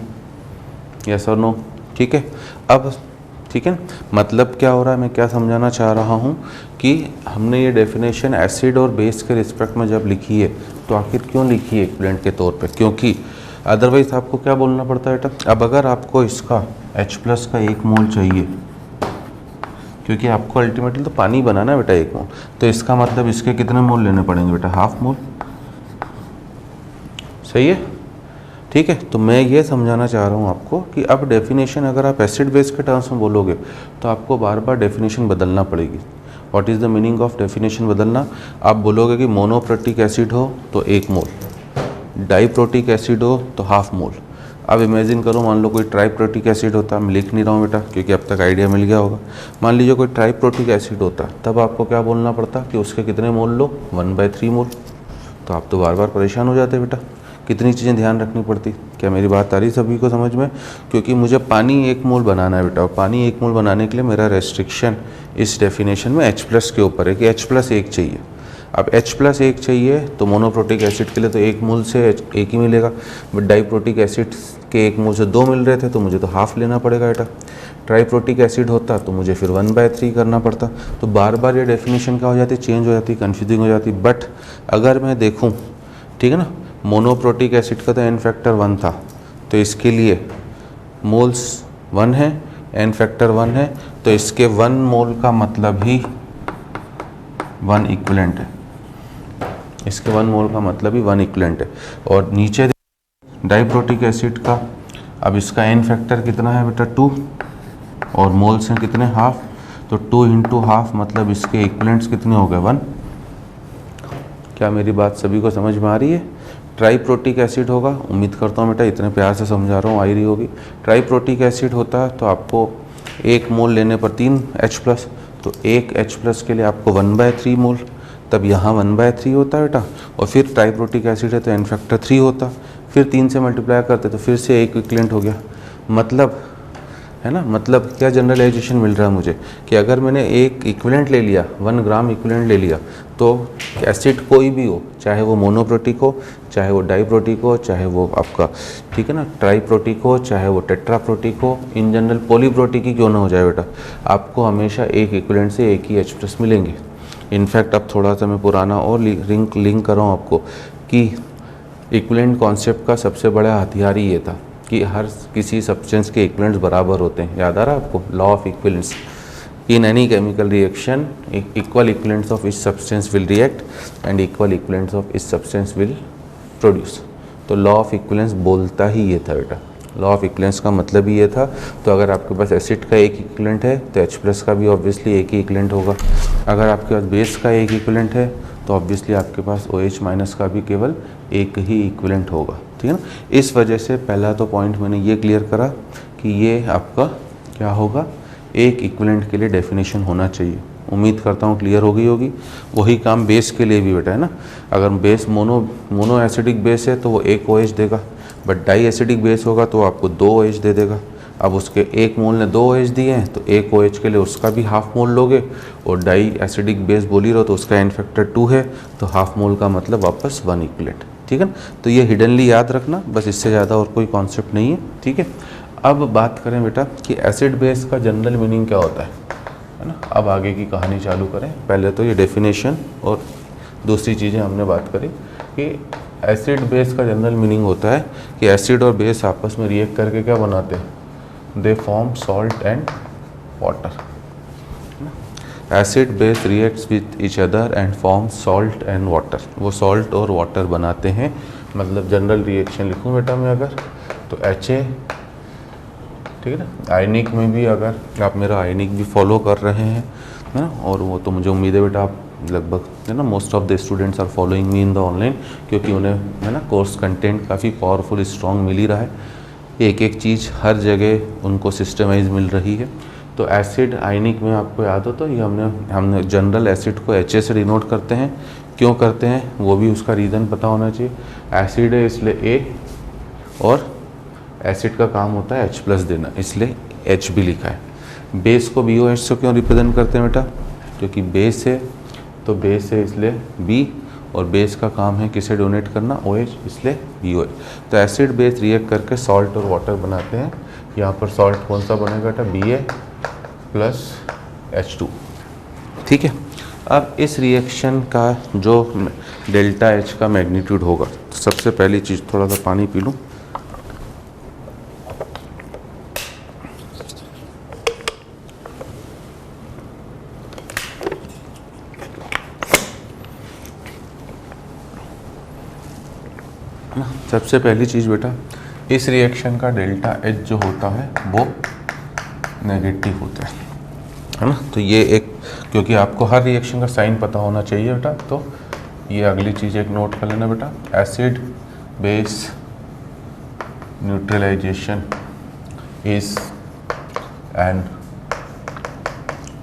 यस और नो, ठीक है। अब ठीक है, मतलब क्या हो रहा है, मैं क्या समझाना चाह रहा हूँ कि हमने ये डेफिनेशन एसिड और बेस के रिस्पेक्ट में जब लिखी है तो आखिर क्यों लिखी है इक्विवेलेंट के तौर पे, क्योंकि अदरवाइज आपको क्या बोलना पड़ता है बेटा। अब अगर आपको इसका H+ का 1 मोल चाहिए, क्योंकि आपको अल्टीमेटली तो पानी बनाना है बेटा 1 मोल, तो इसका मतलब इसके कितने मोल लेने पड़ेंगे बेटा, ½ मोल। सही है, ठीक है। तो मैं ये समझाना चाह रहा हूँ आपको कि अब डेफिनेशन अगर आप एसिड बेस के टर्म्स में बोलोगे तो आपको बार बार डेफिनेशन बदलना पड़ेगी। What is the meaning of definition बदलना, आप बोलोगे कि मोनोप्रोटिक एसिड हो तो 1 मोल, डाइप्रोटिक एसिड हो तो ½ मोल। अब इमेजिन करो, मान लो कोई ट्राइप्रोटिक एसिड होता, मैं लिख नहीं रहा हूँ बेटा क्योंकि अब तक आइडिया मिल गया होगा। मान लीजिए कोई ट्राइप्रोटिक एसिड होता, तब आपको क्या बोलना पड़ता कि उसके कितने मोल लो, 1/3 मोल। तो आप तो बार बार परेशान हो जाते बेटा, कितनी चीज़ें ध्यान रखनी पड़ती। क्या मेरी बात आ रही सभी को समझ में, क्योंकि मुझे पानी 1 मोल बनाना है बेटा, और पानी 1 मोल बनाने के लिए मेरा रेस्ट्रिक्शन इस डेफिनेशन में H+ के ऊपर है कि H+ 1 चाहिए। अब H+ 1 चाहिए तो मोनोप्रोटिक एसिड के लिए तो 1 मोल से 1 ही मिलेगा, बट डाइप्रोटिक एसिड के 1 मोल से 2 मिल रहे थे तो मुझे तो ½ लेना पड़ेगा बेटा। ट्राइप्रोटिक एसिड होता तो मुझे फिर 1/3 करना पड़ता। तो बार बार ये डेफिनेशन क्या हो जाती, चेंज हो जाती, कन्फ्यूजिंग हो जाती। बट अगर मैं देखूँ, ठीक है ना, मोनोप्रोटिक एसिड का तो n फैक्टर 1 था, तो इसके लिए मोल्स 1 है, n फैक्टर 1 है, तो इसके 1 मोल का मतलब ही 1 इक्विवेलेंट है। इसके 1 मोल का मतलब ही 1 इक्विवेलेंट है। और नीचे डाइप्रोटिक एसिड का, अब इसका n फैक्टर कितना है बेटा, 2, और मोल्स हैं कितने, ½ तो 2 × ½ मतलब इसके इक्विवेलेंट्स कितने हो गए, 1। क्या मेरी बात सभी को समझ में आ रही है। ट्राइप्रोटिक एसिड होगा, उम्मीद करता हूँ बेटा इतने प्यार से समझा रहा हूँ, आ ही रही होगी। ट्राइप्रोटिक एसिड होता तो आपको 1 मोल लेने पर 3 H+, तो 1 H+ के लिए आपको 1/3 मोल, तब यहाँ 1/3 होता है बेटा। और फिर ट्राइप्रोटिक एसिड है तो n फैक्टर 3 होता, फिर 3 से मल्टीप्लाई करते तो फिर से 1 इक्विवेलेंट हो गया। मतलब है ना, मतलब क्या जनरलाइजेशन मिल रहा है मुझे कि अगर मैंने एक इक्विवेलेंट ले लिया, 1 ग्राम इक्विवेलेंट ले लिया, तो एसिड कोई भी हो, चाहे वो मोनोप्रोटिक हो, चाहे वो डाइप्रोटिक हो, चाहे वो आपका, ठीक है ना, ट्राइप्रोटिक हो, चाहे वो टेट्राप्रोटिक हो, इन जनरल पॉलीप्रोटिक ही क्यों ना हो जाए बेटा, आपको हमेशा एक इक्विवेलेंट से 1 ही H+ मिलेंगे। इनफैक्ट अब थोड़ा सा मैं पुराना और लिंक कर रहा हूँ आपको कि इक्विवेलेंट कॉन्सेप्ट का सबसे बड़ा हथियार ही ये था कि हर किसी सब्सटेंस के इक्विवेलेंट्स बराबर होते हैं। याद आ रहा है आपको, law of equivalence. In any chemical reaction equal equivalents of each substance will react and equal equivalents of each substance will produce. तो लॉ ऑफ इक्विवेलेंस बोलता ही ये था बेटा, लॉ ऑफ इक्विवेलेंस का मतलब ही ये था। तो अगर आपके पास एसिड का 1 इक्विवेलेंट है तो H+ का भी ऑब्वियसली 1 ही इक्विवेलेंट होगा। अगर आपके पास बेस का 1 इक्विवेलेंट है तो ऑब्वियसली आपके पास OH- का भी केवल 1 ही इक्विवेलेंट होगा, ठीक है ना। इस वजह से पहला तो पॉइंट मैंने ये क्लियर करा कि ये आपका क्या होगा, 1 इक्विवेलेंट के लिए डेफिनेशन होना चाहिए। उम्मीद करता हूँ क्लियर हो गई होगी। वही काम बेस के लिए भी बेटा, है ना। अगर बेस मोनो एसिडिक बेस है तो वो 1 OH देगा, बट डाई एसिडिक बेस होगा तो आपको 2 OH दे देगा। अब उसके 1 मोल ने 2 OH दिए हैं तो 1 OH के लिए उसका भी ½ मोल लोगे, और डाई एसिडिक बेस बोल ही रहो तो उसका n फैक्टर 2 है, तो ½ मोल का मतलब वापस 1 इक्विवेलेंट, ठीक है ना। तो ये हिडनली याद रखना, बस इससे ज़्यादा और कोई कॉन्सेप्ट नहीं है, ठीक है। अब बात करें बेटा कि एसिड बेस का जनरल मीनिंग क्या होता है ना। अब आगे की कहानी चालू करें। पहले तो ये डेफिनेशन और दूसरी चीज़ें हमने बात करी कि एसिड बेस का जनरल मीनिंग होता है कि एसिड और बेस आपस में रिएक्ट करके क्या बनाते हैं, they form salt and water. Acid base reacts with each other and form salt and water, वो सॉल्ट और वाटर बनाते हैं। मतलब जनरल रिएक्शन लिखूँ बेटा मैं अगर, तो HA, ठीक है ना। आयनिक में भी अगर आप मेरा आयनिक भी फॉलो कर रहे हैं, है ना, और वो तो मुझे उम्मीद है बेटा आप लगभग, है ना, most of the students are following me in the online, क्योंकि उन्हें, है ना, कोर्स कंटेंट काफ़ी पावरफुल स्ट्रॉन्ग मिल ही रहा है। एक एक चीज़ हर जगह उनको सिस्टमाइज मिल रही है। तो एसिड आयनिक में आपको याद हो तो ये हमने जनरल एसिड को HA से डिनोट करते हैं। क्यों करते हैं वो भी उसका रीज़न पता होना चाहिए। एसिड है इसलिए A, और एसिड का काम होता है H+ देना, इसलिए H भी लिखा है। बेस को BOH से क्यों रिप्रेजेंट करते हैं बेटा? क्योंकि बेस है, तो बेस है इसलिए B, और बेस का काम है किसे डोनेट करना? OH, इसलिए BOH। तो एसिड बेस रिएक्ट करके सॉल्ट और वाटर बनाते हैं। यहाँ पर सॉल्ट कौन सा बनेगा बेटा? BA+H2। ठीक है। अब इस रिएक्शन का जो ΔH का मैग्नीट्यूड होगा, तो सबसे पहली चीज़, थोड़ा सा पानी पी लूँ। सबसे पहली चीज़ बेटा, इस रिएक्शन का ΔH जो होता है वो नेगेटिव होता है ना। तो ये एक, क्योंकि आपको हर रिएक्शन का साइन पता होना चाहिए बेटा, तो ये अगली चीज़ एक नोट कर लेना बेटा। Acid base neutralization is an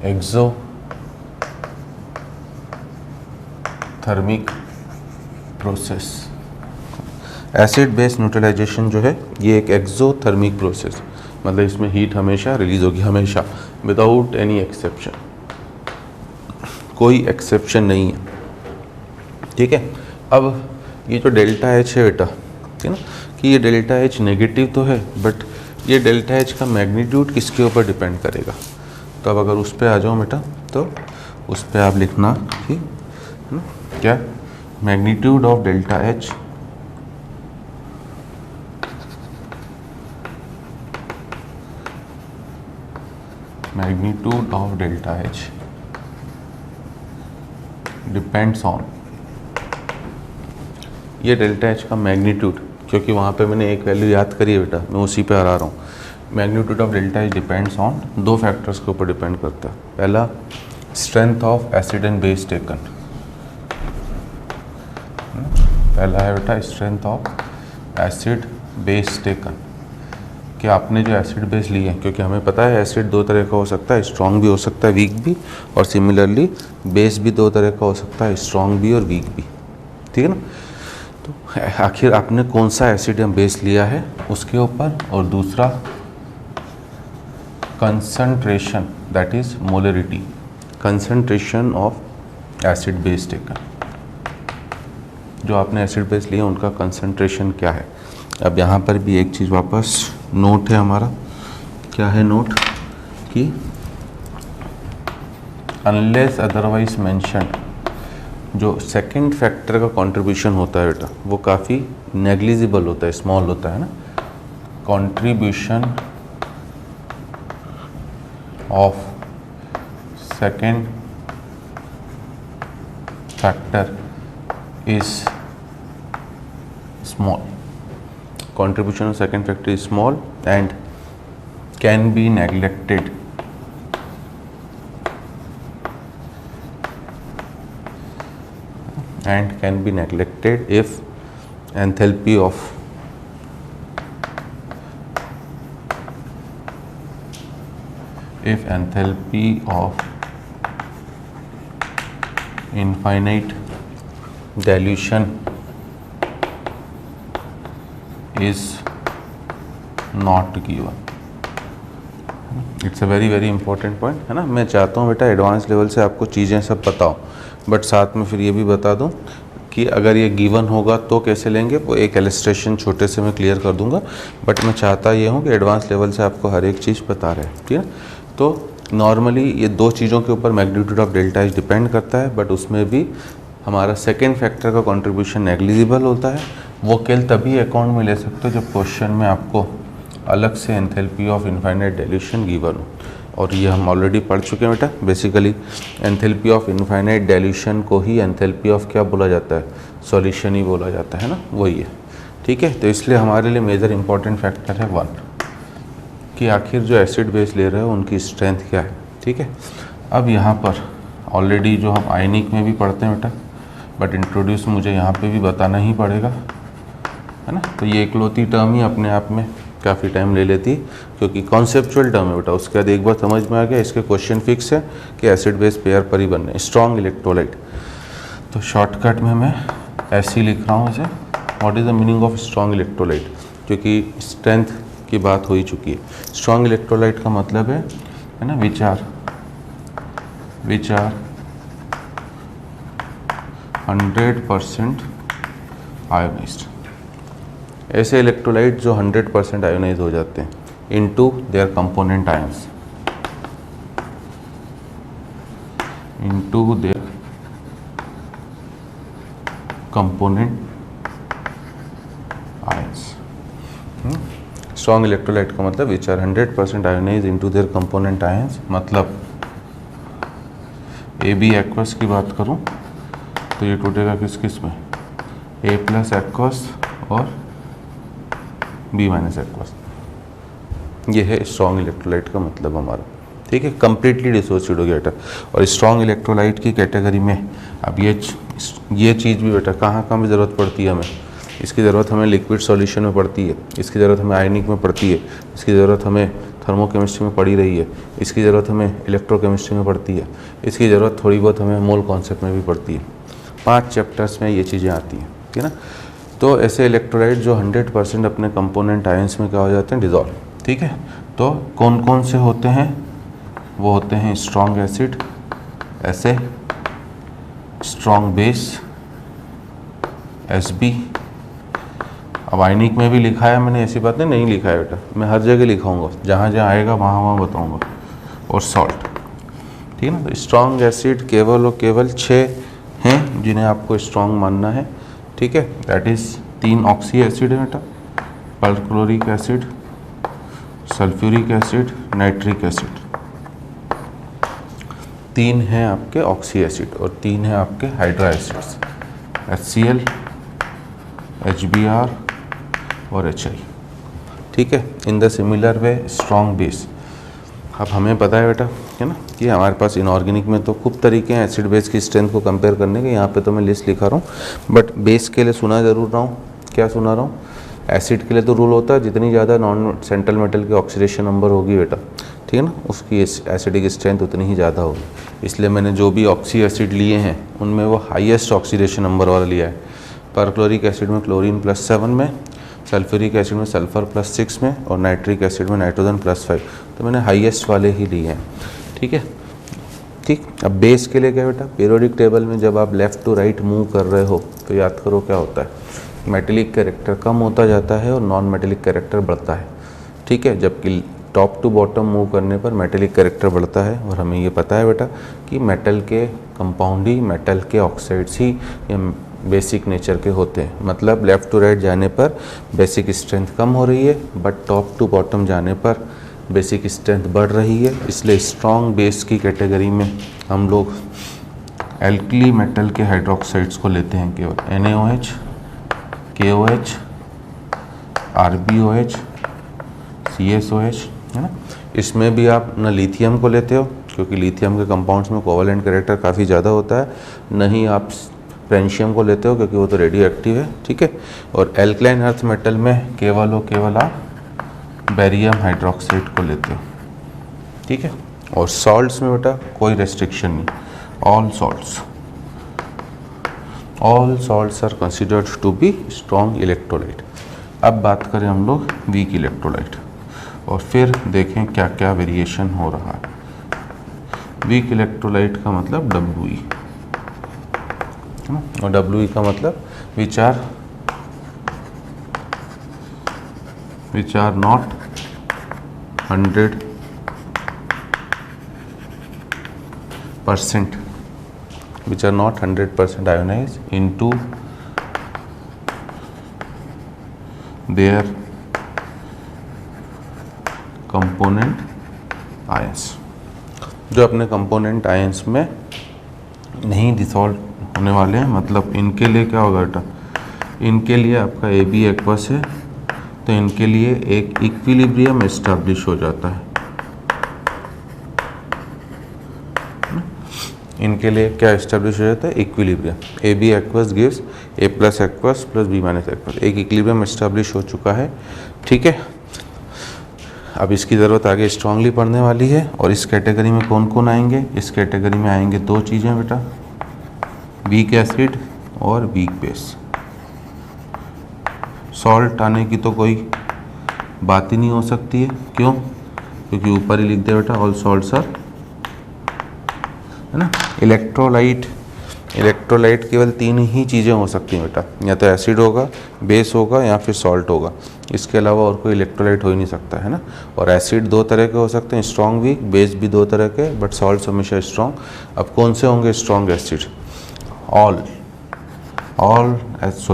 exothermic process. Acid base neutralization जो है ये एक एक्सोथर्मिक प्रोसेस, मतलब इसमें हीट हमेशा रिलीज होगी, हमेशा, विदाउट एनी एक्सेप्शन, कोई एक्सेप्शन नहीं है। ठीक है। अब ये जो ΔH है बेटा, ठीक है ना, कि ये ΔH नेगेटिव तो है, बट ये ΔH का मैग्नीट्यूड किसके ऊपर डिपेंड करेगा? तो अब अगर उस पर आ जाओ बेटा, तो उस पर आप लिखना कि क्या magnitude of ΔH magnitude of ΔH depends on, ये ΔH का मैग्नीट्यूड, क्योंकि वहाँ पे मैंने एक वैल्यू याद करी है बेटा, मैं उसी पे आ रहा हूँ। Magnitude of ΔH depends on दो फैक्टर्स के ऊपर डिपेंड करता है। पहला, strength of acid and base taken. पहला है बेटा strength of acid base taken, कि आपने जो एसिड बेस लिए हैं, क्योंकि हमें पता है एसिड दो तरह का हो सकता है, स्ट्रॉन्ग भी हो सकता है, वीक भी, और सिमिलरली बेस भी दो तरह का हो सकता है, स्ट्रॉन्ग भी और वीक भी। ठीक है ना। तो आखिर आपने कौन सा एसिड या बेस लिया है उसके ऊपर, और दूसरा concentration, that is molarity, concentration of acid base taken. जो आपने एसिड बेस लिए उनका कंसंट्रेशन क्या है। अब यहाँ पर भी एक चीज़ वापस नोट है हमारा, क्या है नोट, कि अनलेस अदरवाइज मेंशन्ड, जो सेकंड फैक्टर का कंट्रीब्यूशन होता है बेटा, वो काफ़ी नेग्लिजिबल होता है, स्मॉल होता है ना। Contribution of second factor is small, contribution of second factor is small and can be neglected if enthalpy of infinite dilution is not given। It's a very very important point है ना। मैं चाहता हूँ बेटा एडवांस लेवल से आपको चीज़ें सब पता हो, बट साथ में फिर ये भी बता दूँ कि अगर ये गिवन होगा तो कैसे लेंगे, वो एक इलस्ट्रेशन छोटे से मैं क्लियर कर दूंगा, बट मैं चाहता ये हूँ कि एडवांस लेवल से आपको हर एक चीज़ बता रहे हैं। ठीक है। तो नॉर्मली ये दो चीज़ों के ऊपर मैग्नीट्यूड ऑफ ΔH डिपेंड करता है, बट उसमें भी हमारा सेकेंड फैक्टर का कॉन्ट्रीब्यूशन नेग्लिजिबल होता है। वो केवल तभी अकाउंट में ले सकते हो जब क्वेश्चन में आपको अलग से enthalpy of infinite dilution given हो, और ये हम ऑलरेडी पढ़ चुके हैं बेटा। Basically enthalpy of infinite dilution को ही एंथैल्पी ऑफ क्या बोला जाता है, सॉल्यूशन ही बोला जाता है ना, वही है। ठीक है। तो इसलिए हमारे लिए मेजर इंपॉर्टेंट फैक्टर है 1, कि आखिर जो एसिड बेस ले रहे हो उनकी स्ट्रेंथ क्या है। ठीक है। अब यहाँ पर ऑलरेडी जो हम आयनिक में भी पढ़ते हैं बेटा, बट इंट्रोड्यूस मुझे यहाँ पे भी बताना ही पड़ेगा, है ना। तो ये इकलौती टर्म ही अपने आप में काफ़ी टाइम ले लेती क्योंकि कॉन्सेप्चुअल टर्म है बेटा। उसके बाद एक बार समझ में आ गया इसके क्वेश्चन फिक्स है कि एसिड बेस पेयर पर ही बनने स्ट्रॉन्ग इलेक्ट्रोलाइट। तो शॉर्टकट में मैं ऐसे ही लिख रहा हूँ इसे, what is the meaning of strong electrolyte, क्योंकि स्ट्रेंथ की बात हो ही चुकी है। स्ट्रॉन्ग इलेक्ट्रोलाइट का मतलब है ना विच आर 100% आयोनाइज्ड। ऐसे इलेक्ट्रोलाइट जो 100% आयोनाइज हो जाते हैं into their component ions, into their component ions. Strong electrolyte का मतलब which are 100% ionize into their component ions, मतलब AB एक्वस की बात करूं तो ये टूटेगा किस किस में, A+ एक्वस और B- एक्वस। ये है स्ट्रॉन्ग इलेक्ट्रोलाइट का मतलब हमारा, ठीक है। कंप्लीटली डिसोसिएट हो गया बेटा। और स्ट्रॉन्ग इलेक्ट्रोलाइट की कैटेगरी में अब ये चीज़ भी बेटा कहाँ कहाँ भी ज़रूरत पड़ती है हमें। इसकी ज़रूरत हमें लिक्विड सॉल्यूशन में पड़ती है, इसकी ज़रूरत हमें आयनिक में पड़ती है, इसकी ज़रूरत हमें थर्मोकेमिस्ट्री में पड़ी रही है, इसकी ज़रूरत हमें इलेक्ट्रोकेमिस्ट्री में पड़ती है, इसकी ज़रूरत थोड़ी बहुत हमें मोल कॉन्सेप्ट में भी पड़ती है। 5 चैप्टर्स में ये चीज़ें आती हैं, ठीक है ना। तो ऐसे इलेक्ट्रोलाइट जो 100% अपने कंपोनेंट आयंस में क्या हो जाते हैं, डिज़ोल्व, ठीक है। तो कौन कौन से होते हैं, वो होते हैं स्ट्रॉन्ग एसिड, ऐसे स्ट्रॉन्ग बेस Sb। अब आयनिक में भी लिखा है मैंने, ऐसी बात नहीं लिखा है बेटा, मैं हर जगह लिखाऊंगा, जहाँ जहाँ आएगा वहाँ वहाँ बताऊंगा। और सॉल्ट, ठीक है ना। तो स्ट्रॉन्ग एसिड केवल और केवल 6 हैं जिन्हें आपको स्ट्रॉन्ग मानना है, ठीक है। दैट इज़ 3 ऑक्सी एसिड है बेटा, perchloric acid, sulphuric acid, nitric acid. 3 हैं आपके ऑक्सी एसिड और 3 हैं आपके हाइड्रा एसिड्स, HCl, HBr और HI, ठीक है। इन the similar way strong base. अब हमें पता है बेटा, है ना, कि हमारे पास इनऑर्गेनिक में तो खूब तरीके हैं एसिड बेस की स्ट्रेंथ को कंपेयर करने के। यहाँ पे तो मैं लिस्ट लिखा रहा हूँ, बट बेस के लिए सुना ज़रूर रहा हूँ। क्या सुना रहा हूँ, एसिड के लिए तो रूल होता है जितनी ज़्यादा नॉन सेंट्रल मेटल की ऑक्सीडेशन नंबर होगी बेटा, ठीक है ना, उसकी एसिडिक स्ट्रेंथ उतनी ही ज़्यादा होगी। इसलिए मैंने जो भी ऑक्सी एसिड लिए हैं उनमें वो हाईएस्ट ऑक्सीडेशन नंबर वाला लिया है। परक्लोरिक एसिड में क्लोरीन +7 में, सल्फ्यूरिक एसिड में सल्फर +6 में और नाइट्रिक एसिड में नाइट्रोजन +5। तो मैंने हाईएस्ट वाले ही लिए हैं, ठीक है। ठीक, अब बेस के लिए क्या बेटा, पीरियोडिक टेबल में जब आप लेफ़्ट टू राइट मूव कर रहे हो तो याद करो क्या होता है, मेटेलिक कैरेक्टर कम होता जाता है और नॉन मेटेलिक कैरेक्टर बढ़ता है, ठीक है। जबकि टॉप टू बॉटम मूव करने पर मेटेलिक कैरेक्टर बढ़ता है। और हमें ये पता है बेटा कि मेटल के कंपाउंड ही, मेटल के ऑक्साइड्स ही या बेसिक नेचर के होते हैं। मतलब लेफ़्ट टू राइट जाने पर बेसिक स्ट्रेंथ कम हो रही है, बट टॉप टू बॉटम जाने पर बेसिक स्ट्रेंथ बढ़ रही है। इसलिए स्ट्रॉन्ग बेस की कैटेगरी में हम लोग एल्कली मेटल के हाइड्रोक्साइड्स को लेते हैं, केवल NaOH, KOH, RbOH, CSOH, है ना। इसमें भी आप न लिथियम को लेते हो क्योंकि लिथियम के कंपाउंड्स में कोवलेंट कैरेक्टर काफ़ी ज़्यादा होता है, न ही आप फ्रेंशियम को लेते हो क्योंकि वो तो रेडियो एक्टिव है, ठीक है। और एल्कलाइन अर्थ मेटल में केवल और केवल आप बेरियम हाइड्रोक्साइड को लेते हो, ठीक है। और सॉल्ट्स में बेटा कोई रेस्ट्रिक्शन नहीं, all salts are considered to be strong electrolyte. अब बात करें हम लोग वीक इलेक्ट्रोलाइट और फिर देखें क्या क्या वेरिएशन हो रहा है। वीक इलेक्ट्रोलाइट का मतलब WE, और WE का मतलब which are not 100% ionize into their component ions, जो अपने कंपोनेंट आयंस में नहीं डिसॉल्व होने वाले हैं। मतलब इनके लिए क्या होगा बेटा, इनके लिए आपका AB एक्वस है तो इनके लिए एक इक्विलिब्रियम एस्टैब्लिश हो जाता है। इनके लिए क्या एस्टैब्लिश हो जाता है, equilibrium. AB aqueous gives A+ aqueous + B- aqueous, एक इक्विलिब्रियम एस्टैब्लिश हो चुका है, ठीक है। अब इसकी ज़रूरत आगे स्ट्रांगली पढ़ने वाली है। और इस कैटेगरी में कौन कौन आएंगे? इस कैटेगरी में आएंगे दो चीज़ें बेटा, वीक एसिड और वीक बेस। सॉल्ट आने की तो कोई बात ही नहीं हो सकती है। क्यों? क्योंकि ऊपर ही लिख दे बेटा ऑल सॉल्ट्स आर, है ना। इलेक्ट्रोलाइट केवल तीन ही चीज़ें हो सकती हैं बेटा, या तो एसिड होगा, बेस होगा, या फिर सॉल्ट होगा। इसके अलावा और कोई इलेक्ट्रोलाइट हो ही नहीं सकता, है ना। और एसिड दो तरह के हो सकते हैं, स्ट्रॉन्ग वीक, बेस भी दो तरह के, बट सॉल्ट हमेशा स्ट्रॉन्ग। अब कौन से होंगे स्ट्रॉन्ग एसिड?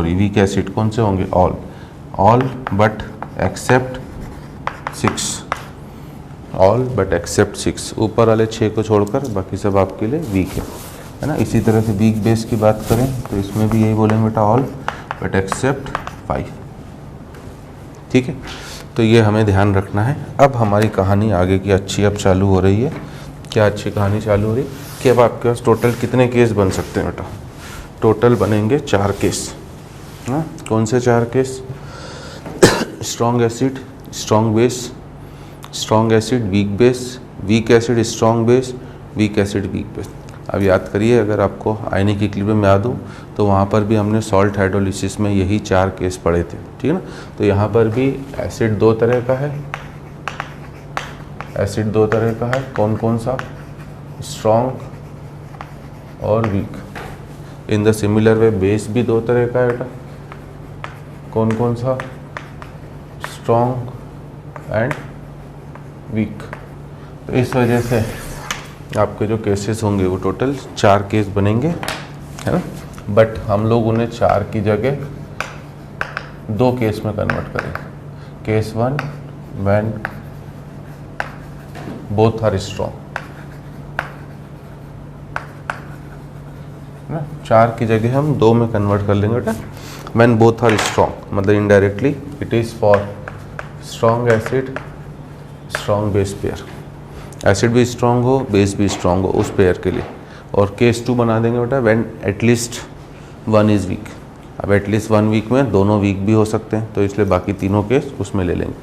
वीक एसिड कौन से होंगे? ऑल बट एक्सेप्ट 6, ऊपर वाले 6 को छोड़कर बाकी सब आपके लिए वीक है ना। इसी तरह से वीक बेस की बात करें तो इसमें भी यही बोलेंगे बेटा ऑल बट एक्सेप्ट 5, ठीक है। तो ये हमें ध्यान रखना है। अब हमारी कहानी आगे की अच्छी अब चालू हो रही है। क्या अच्छी कहानी चालू हो रही है कि अब आपके पास टोटल कितने केस बन सकते हैं बेटा? टोटल बनेंगे 4 केस, हाँ। कौन से 4 case? Strong acid, strong base, strong acid, weak base, weak acid, strong base, weak acid, weak base. अब याद करिए, अगर आपको आयनिक इक्विलिब्रियम याद हो तो वहाँ पर भी हमने सॉल्ट हाइड्रोलिसिस में यही 4 केस पढ़े थे, ठीक है ना। तो यहाँ पर भी एसिड दो तरह का है, एसिड दो तरह का है। कौन कौन सा? स्ट्रॉन्ग और weak. In the similar way base भी दो तरह का है बेटा। कौन कौन सा? Strong and weak. तो इस वजह से आपके जो केसेस होंगे वो टोटल 4 केस बनेंगे, है ना। बट हम लोग उन्हें 4 की जगह 2 केस में कन्वर्ट करेंगे। Case 1 when both are strong, है ना। 4 की जगह हम 2 में कन्वर्ट कर लेंगे बेटा। व्हेन बोथ आर स्ट्रॉन्ग मतलब indirectly it is for strong acid, strong base pair. Acid भी स्ट्रॉन्ग हो, बेस भी स्ट्रॉन्ग हो उस पेयर के लिए। और केस 2 बना देंगे बेटा व्हेन एटलीस्ट 1 इज़ वीक। अब एटलीस्ट 1 वीक में दोनों वीक भी हो सकते हैं, तो इसलिए बाकी तीनों केस उसमें ले लेंगे।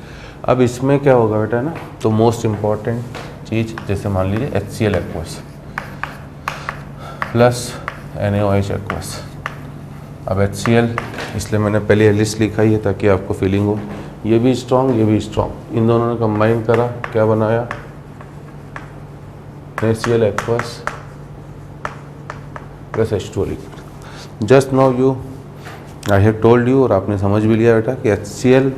अब इसमें क्या होगा बेटा ना, तो मोस्ट इम्पॉर्टेंट चीज़ जैसे मान लीजिए HCl aqueous plus NaOH aqueous. अब HCl इसलिए मैंने पहले लिस्ट लिखा ही है ताकि आपको फीलिंग हो। ये भी स्ट्रॉन्ग, ये भी स्ट्रॉन्ग, इन दोनों ने कंबाइन करा, क्या बनाया? HCl aqueous plus H2O liquid. Just now I have told you, और आपने समझ भी लिया बेटा कि HCl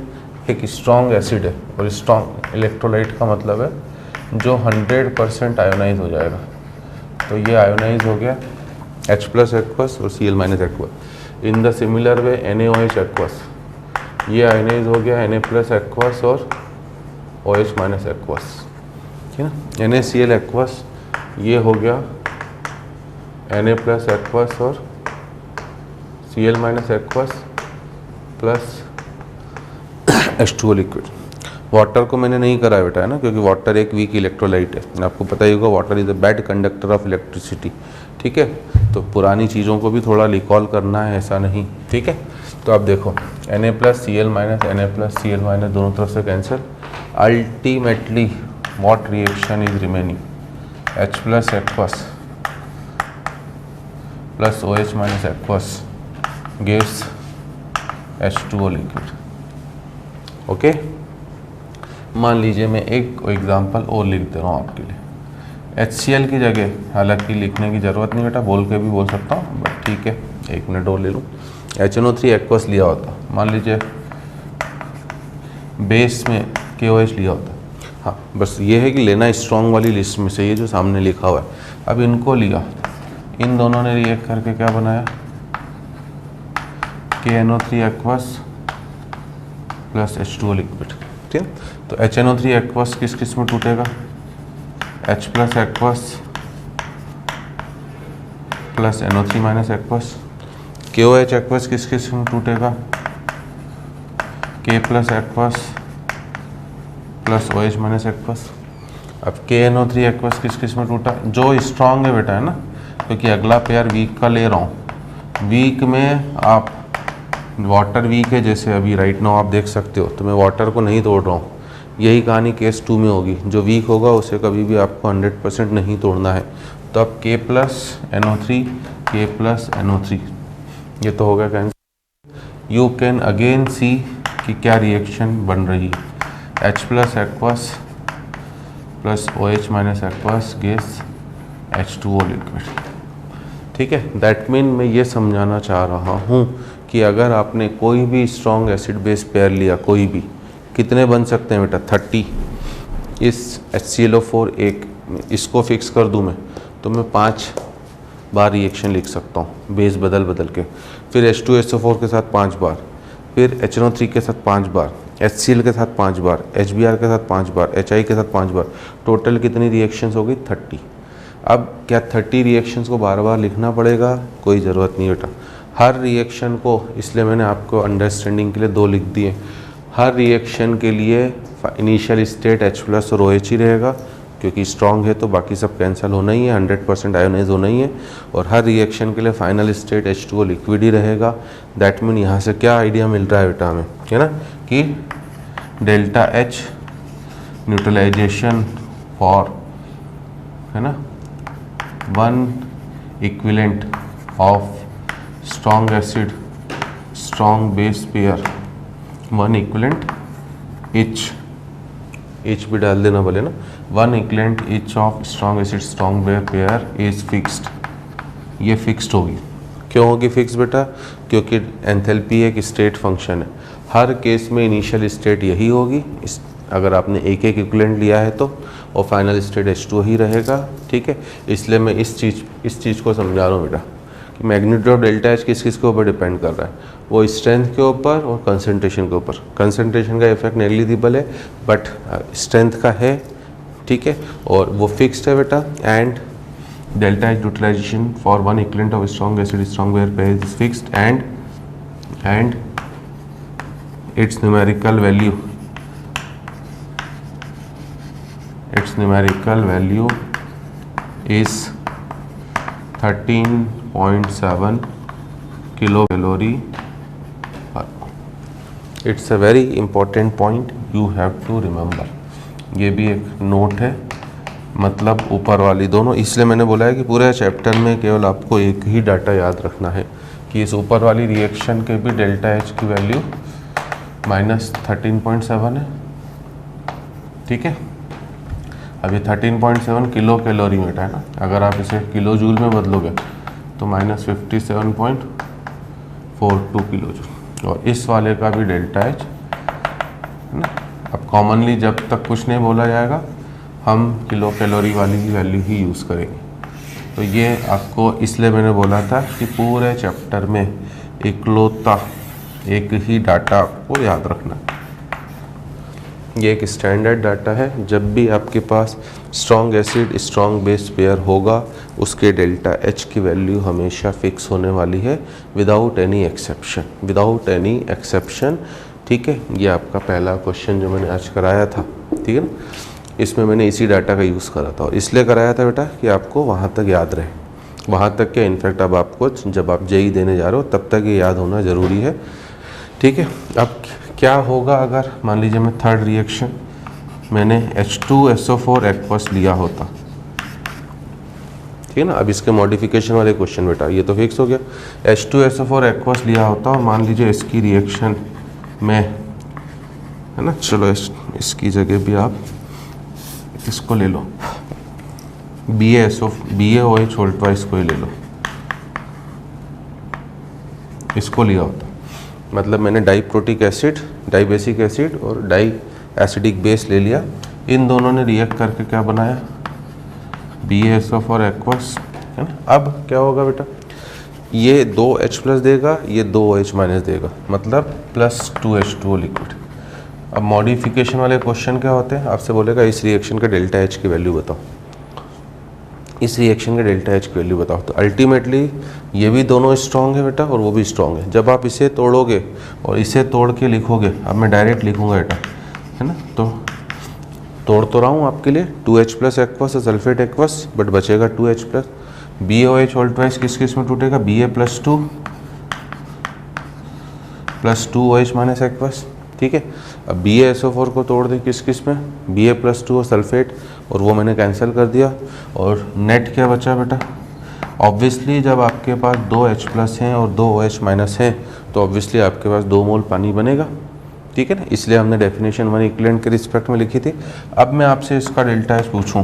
एक स्ट्रॉन्ग एसिड है, और स्ट्रॉन्ग इलेक्ट्रोलाइट का मतलब है जो 100% आयोनाइज हो जाएगा। तो ये आयोनाइज हो गया H प्लस एक्वस और Cl minus aqueous. In the similar way NaOH aqueous, ये आयोनाइज हो गया Na प्लस एक्वस और OH माइनस एक्वस, ठीक है ना। NaCl एक्वस ये हो गया Na प्लस एक्वस और Cl minus aqueous plus H2O liquid. Water को मैंने नहीं करा बेटा, है ना, क्योंकि वाटर एक वीक इलेक्ट्रोलाइट है। आपको पता ही होगा water is a bad conductor of electricity, ठीक है। तो पुरानी चीज़ों को भी थोड़ा रिकॉल करना है, ऐसा नहीं, ठीक है। तो अब देखो Na plus Cl minus Na plus Cl minus दोनों तरफ से cancel. Ultimately what reaction is remaining? H plus aqueous plus OH minus aqueous gives H2O liquid, okay. मान लीजिए मैं एक एग्जांपल और लिख दे रहा हूँ आपके लिए। HCl की जगह हालांकि लिखने की ज़रूरत नहीं बेटा, बोल के भी बोल सकता हूँ, बट ठीक है 1 मिनट और ले लूँ। HNO3 एक्वस लिया होता, मान लीजिए बेस में KOH लिया होता। हाँ, बस ये है कि लेना स्ट्रॉन्ग वाली लिस्ट में से ये जो सामने लिखा हुआ है। अब इनको लिया, इन दोनों ने रिएक्ट करके क्या बनाया? KNO3 aqueous plus H2O liquid, ठीक है। तो HNO3 एक्वस किस किस में टूटेगा? H plus aqueous plus NO3 minus aqueous. KOH aqueous किस किस में टूटेगा? K plus aqueous plus OH minus aqueous. अब KNO3 एक्वस किस किस में टूटा? जो स्ट्रॉन्ग है बेटा, है ना, क्योंकि अगला पेयर वीक का ले रहा हूँ। वीक में आप वाटर वीक है, जैसे अभी राइट नाउ आप देख सकते हो, तो मैं वाटर को नहीं तोड़ रहा हूँ। यही कहानी केस 2 में होगी, जो वीक होगा उसे कभी भी आपको 100% नहीं तोड़ना है। तो अब K plus NO3, K plus NO3, ये तो हो गया कैंसिल। यू कैन अगेन सी कि क्या रिएक्शन बन रही है, H plus aqueous plus OH minus aqueous gas H2O liquid. ठीक है, दैट मीन मैं ये समझाना चाह रहा हूँ कि अगर आपने कोई भी स्ट्रॉन्ग एसिड बेस पेयर लिया, कोई भी, कितने बन सकते हैं बेटा, 30। इस HClO4 एक इसको फिक्स कर दूँ मैं तो मैं 5 बार रिएक्शन लिख सकता हूँ बेस बदल बदल के, फिर H2SO4 के साथ 5 बार, फिर HNO3 के साथ 5 बार, HCl के साथ 5 बार, HBr के साथ 5 बार, HI के साथ 5 बार, टोटल कितनी रिएक्शंस हो गई, 30। अब क्या 30 रिएक्शंस को बार बार लिखना पड़ेगा, कोई ज़रूरत नहीं बेटा। हर रिएक्शन को, इसलिए मैंने आपको अंडरस्टैंडिंग के लिए 2 लिख दिए। हर रिएक्शन के लिए इनिशियल स्टेट H प्लस और OH ही रहेगा, क्योंकि स्ट्रॉन्ग है तो बाकी सब कैंसिल होना ही है, 100% आयोनाइज होना ही है। और हर रिएक्शन के लिए फाइनल स्टेट H2O लिक्विड ही रहेगा। दैट मीन यहाँ से क्या आइडिया मिल रहा है बेटा हमें, है ना, कि डेल्टा H न्यूट्रलाइजेशन फॉर, है ना, 1 equivalent of strong acid strong base pair, 1 equivalent etch भी डाल देना बोले ना, 1 equivalent each of strong acid strong base pair is fixed. ये फिक्स्ड होगी। क्यों होगी फिक्स बेटा, क्योंकि एंथैल्पी एक स्टेट फंक्शन है। हर केस में इनिशियल स्टेट यही होगी, अगर आपने एक इक्विवेलेंट लिया है तो, और फाइनल स्टेट H2 ही रहेगा। ठीक है, इसलिए मैं इस चीज़ को समझा रहा हूँ बेटा कि मैग्नीट्यूड ऑफ डेल्टा H किस के ऊपर डिपेंड कर रहा है, वो स्ट्रेंथ के ऊपर और कंसंट्रेशन के ऊपर। कंसंट्रेशन का इफेक्ट नेग्लिजिबल है बट स्ट्रेंथ का है, ठीक है, और वो फिक्स्ड है बेटा। And delta H utilization for 1 equivalent of strong acid strong base pair is fixed and its numerical value is 13.7 kilo calorie. It's a very important point, you have to remember. ये भी एक नोट है, मतलब ऊपर वाली दोनों, इसलिए मैंने बोला है कि पूरे चैप्टर में केवल आपको एक ही डाटा याद रखना है कि इस ऊपर वाली रिएक्शन के भी डेल्टा H की वैल्यू -13.7 है। ठीक है, अभी 13.7 किलो कैलोरी में है ना, अगर आप इसे किलो जूल में बदलोगे तो -57.42 किलो जूल। और इस वाले का भी डेल्टा H है ना। अब कॉमनली जब तक कुछ नहीं बोला जाएगा हम किलो कैलोरी वाली की वैल्यू ही यूज़ करेंगे। तो ये आपको इसलिए मैंने बोला था कि पूरे चैप्टर में इकलौता एक ही डाटा आपको याद रखना है। ये एक स्टैंडर्ड डाटा है, जब भी आपके पास strong acid strong base pair होगा उसके डेल्टा H की वैल्यू हमेशा फिक्स होने वाली है, विदाउट एनी एक्सेप्शन। ठीक है, ये आपका पहला क्वेश्चन जो मैंने आज कराया था, ठीक है ना, इसमें मैंने इसी डाटा का यूज़ करा था। और इसलिए कराया था बेटा कि आपको वहाँ तक याद रहे, वहाँ तक क्या, इनफैक्ट अब आपको जब आप JEE देने जा रहे हो तब तक ये याद होना ज़रूरी है। ठीक है, अब क्या होगा अगर मान लीजिए मैं थर्ड रिएक्शन मैंने H2SO4 एक्वस लिया होता, ठीक है ना। अब इसके मॉडिफिकेशन वाले क्वेश्चन बेटा, ये तो फिक्स हो गया, H2SO4 एक्वस लिया होता और मान लीजिए इसकी रिएक्शन में, है ना, चलो इसकी जगह भी आप इसको ले लो, BaOH होल ट्वाइस को ही ले लो, इसको लिया होता, मतलब मैंने डाइप्रोटिक एसिड, डाइबेसिक एसिड और डाई एसिडिक बेस ले लिया, इन दोनों ने रिएक्ट करके क्या बनाया, BaSO4 एक्वस, है ना। अब क्या होगा बेटा, ये 2H प्लस देगा, ये 2OH माइनस देगा, मतलब +2H2O लिक्विड। अब मॉडिफिकेशन वाले क्वेश्चन क्या होते हैं, आपसे बोलेगा इस रिएक्शन का डेल्टा H की वैल्यू बताओ, इस रिएक्शन के डेल्टा H की वैल्यू बताओ। तो अल्टीमेटली ये भी दोनों स्ट्रॉन्ग है बेटा और वो भी स्ट्रॉन्ग है। जब आप इसे तोड़ोगे और इसे तोड़ के लिखोगे, अब मैं डायरेक्ट लिखूंगा बेटा, है ना, तो तोड़ तो रहा हूँ आपके लिए, 2H प्लस एक्वस है सल्फेट एक्वस, बट बचेगा 2H plus, BaOH whole twice किस किस में टूटेगा, Ba+2 +2OH माइनस एक्वस, ठीक है। अब BaSO4 को तोड़ दें किस किस में, Ba+2 और सल्फेट, और वो मैंने कैंसिल कर दिया, और नेट क्या बचा बेटा, ऑब्वियसली जब आपके पास 2 H+ हैं और 2 OH- हैं तो ऑब्वियसली आपके पास 2 मोल पानी बनेगा, ठीक है ना, इसलिए हमने डेफिनेशन 1 इक्विवेलेंट के रिस्पेक्ट में लिखी थी। अब मैं आपसे इसका डेल्टा एच पूछूं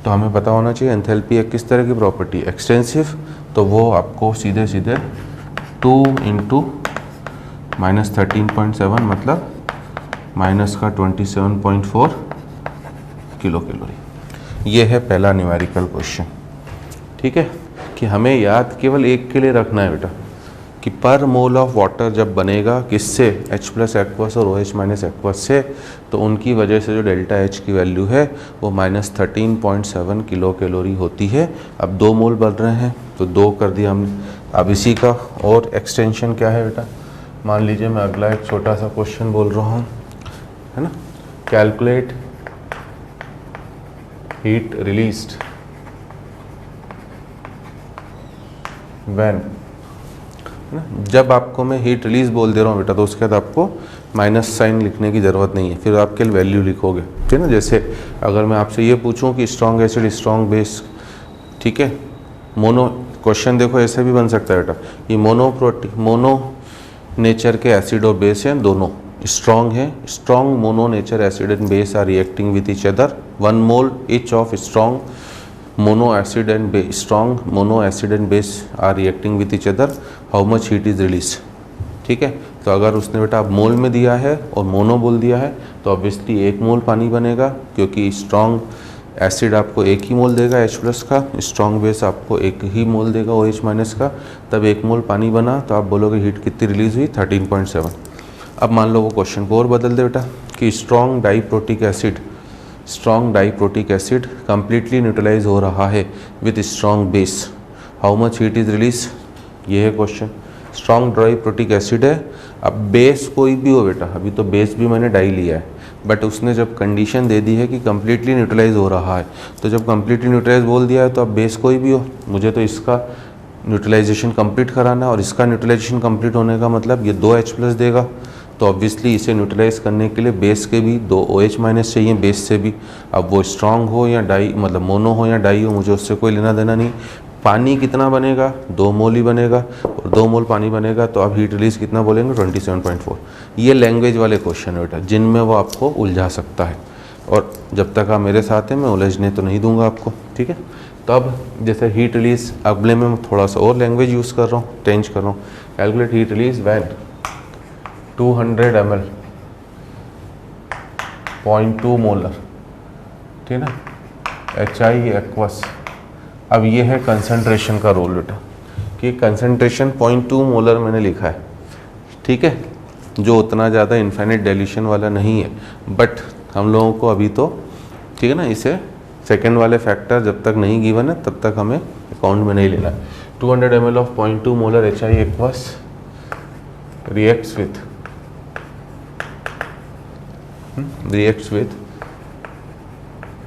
तो हमें पता होना चाहिए एंथैल्पी एक किस तरह की प्रॉपर्टी, एक्सटेंसिव, तो वो आपको सीधे सीधे 2 × -13.7 मतलब -27.4 किलो कैलोरी। ये है पहला न्यूमेरिकल क्वेश्चन, ठीक है, कि हमें याद केवल एक के लिए रखना है बेटा कि पर मोल ऑफ वाटर जब बनेगा किससे, H+ एक्वस और OH- एक्वस से, तो उनकी वजह से जो डेल्टा H की वैल्यू है वो -13.7 किलो कैलोरी होती है। अब 2 मोल बन रहे हैं तो 2 कर दिया हमने। अब इसी का और एक्सटेंशन क्या है बेटा, मान लीजिए मैं अगला एक छोटा सा क्वेश्चन बोल रहा हूँ, है ना, कैलकुलेट हीट रिलीज्ड व्हेन, है ना, जब आपको मैं हीट रिलीज बोल दे रहा हूँ बेटा तो उसके बाद आपको माइनस साइन लिखने की ज़रूरत नहीं है, फिर आपके वैल्यू लिखोगे, ठीक है ना। जैसे अगर मैं आपसे ये पूछूं कि स्ट्रॉन्ग एसिड स्ट्रॉन्ग बेस, ठीक है, मोनो, क्वेश्चन देखो ऐसे भी बन सकता है बेटा, ये मोनो नेचर के एसिड और बेस हैं, दोनों स्ट्रॉन्ग है, strong mono nature acid and base are reacting with each other, 1 mole each of strong mono acid and base, strong mono acid and base are reacting with each other, how much heat is released, ठीक है। तो अगर उसने बेटा अब मोल में दिया है और मोनो बोल दिया है तो ऑब्वियसली 1 मोल पानी बनेगा, क्योंकि स्ट्रॉन्ग एसिड आपको 1 ही मोल देगा H+ का, स्ट्रॉन्ग बेस आपको 1 ही मोल देगा OH- का, तब 1 मोल पानी बना, तो आप बोलोगे हीट कितनी रिलीज हुई, 13.7। अब मान लो वो क्वेश्चन को और बदल दे बेटा कि strong diprotic acid completely neutralize हो रहा है with strong base, how much heat is release, ये है क्वेश्चन। स्ट्रॉन्ग डाइप्रोटिक एसिड है, अब बेस कोई भी हो बेटा, अभी तो बेस भी मैंने डाई लिया है, बट उसने जब कंडीशन दे दी है कि कंप्लीटली न्यूट्रलाइज हो रहा है, तो जब कंप्लीटली न्यूट्रलाइज बोल दिया है तो अब बेस कोई भी हो, मुझे तो इसका न्यूट्रलाइजेशन कंप्लीट कराना है, और इसका न्यूट्रलाइजेशन कंप्लीट होने का मतलब ये 2 H+ देगा, तो ऑब्वियसली इसे न्यूट्रलाइज करने के लिए बेस के भी 2 OH- चाहिए, बेस से भी। अब वो स्ट्रॉन्ग हो या डाई, मतलब मोनो हो या डाई हो, मुझे उससे कोई लेना देना नहीं। पानी कितना बनेगा, 2 मोल ही बनेगा, और 2 मोल पानी बनेगा तो अब हीट रिलीज कितना बोलेंगे, 27.4। ये लैंग्वेज वाले क्वेश्चन है बेटा जिनमें वो आपको उलझा सकता है, और जब तक आप मेरे साथ हैं मैं उलझने तो नहीं दूंगा आपको, ठीक है। तो अब जैसे हीट रिलीज, अगले में मैं थोड़ा सा और लैंग्वेज यूज़ कर रहा हूँ, चेंज कर रहा हूँ, calculate heat release when 200 ml 0.2 molar, ठीक है ना, HI एक्वस। अब ये है कंसंट्रेशन का रोल बेटा, कि कंसंट्रेशन 0.2 मोलर मैंने लिखा है, ठीक है, जो उतना ज़्यादा इन्फिनिट डाइल्यूशन वाला नहीं है, बट हम लोगों को अभी तो, ठीक है ना, इसे सेकेंड वाले फैक्टर जब तक नहीं गिवन है तब तक हमें अकाउंट में नहीं लेना है। 200 ml of 0.2 molar HI aqueous reacts with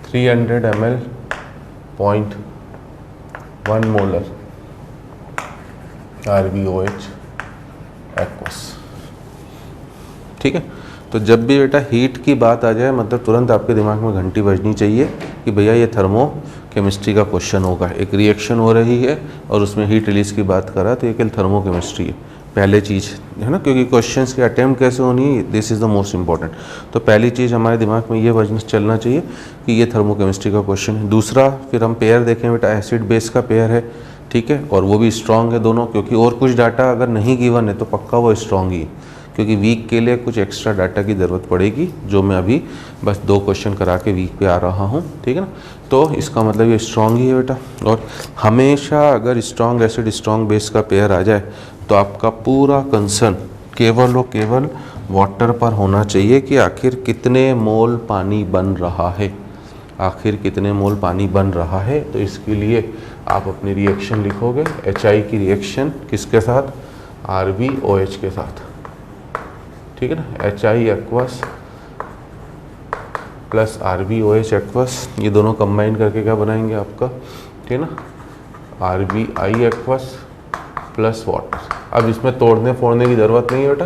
300 ml 0.1 molar RbOH aqueous, ठीक है। तो जब भी बेटा हीट की बात आ जाए मतलब तुरंत आपके दिमाग में घंटी बजनी चाहिए कि भैया ये थर्मो केमिस्ट्री का क्वेश्चन होगा, एक रिएक्शन हो रही है और उसमें हीट रिलीज की बात करा तो ये केवल थर्मो केमिस्ट्री है, पहले चीज़ है ना, क्योंकि क्वेश्चंस की अटेम्प्ट कैसे होनी है, this is the most important. तो पहली चीज़ हमारे दिमाग में ये वजन चलना चाहिए कि ये थर्मोकेमिस्ट्री का क्वेश्चन है। दूसरा, फिर हम पेयर देखें बेटा, एसिड बेस का पेयर है, ठीक है, और वो भी स्ट्रॉन्ग है दोनों, क्योंकि और कुछ डाटा अगर नहीं गिवन है तो पक्का वो स्ट्रॉन्ग ही है, क्योंकि वीक के लिए कुछ एक्स्ट्रा डाटा की ज़रूरत पड़ेगी, जो मैं अभी बस 2 क्वेश्चन करा के वीक पे आ रहा हूँ, ठीक है ना। तो इसका मतलब ये स्ट्रॉन्ग ही है बेटा, और हमेशा अगर स्ट्रॉन्ग एसिड स्ट्रॉन्ग बेस का पेयर आ जाए तो आपका पूरा कंसर्न केवल और केवल वाटर पर होना चाहिए कि आखिर कितने मोल पानी बन रहा है, आखिर कितने मोल पानी बन रहा है। तो इसके लिए आप अपनी रिएक्शन लिखोगे, HI की रिएक्शन किसके साथ, RbOH के साथ, ठीक है ना, HI aqueous plus RbOH aqueous, ये दोनों कंबाइन करके क्या बनाएंगे आपका, ठीक है ना, RbI एक्वस प्लस वाटर। अब इसमें तोड़ने फोड़ने की ज़रूरत नहीं है बेटा,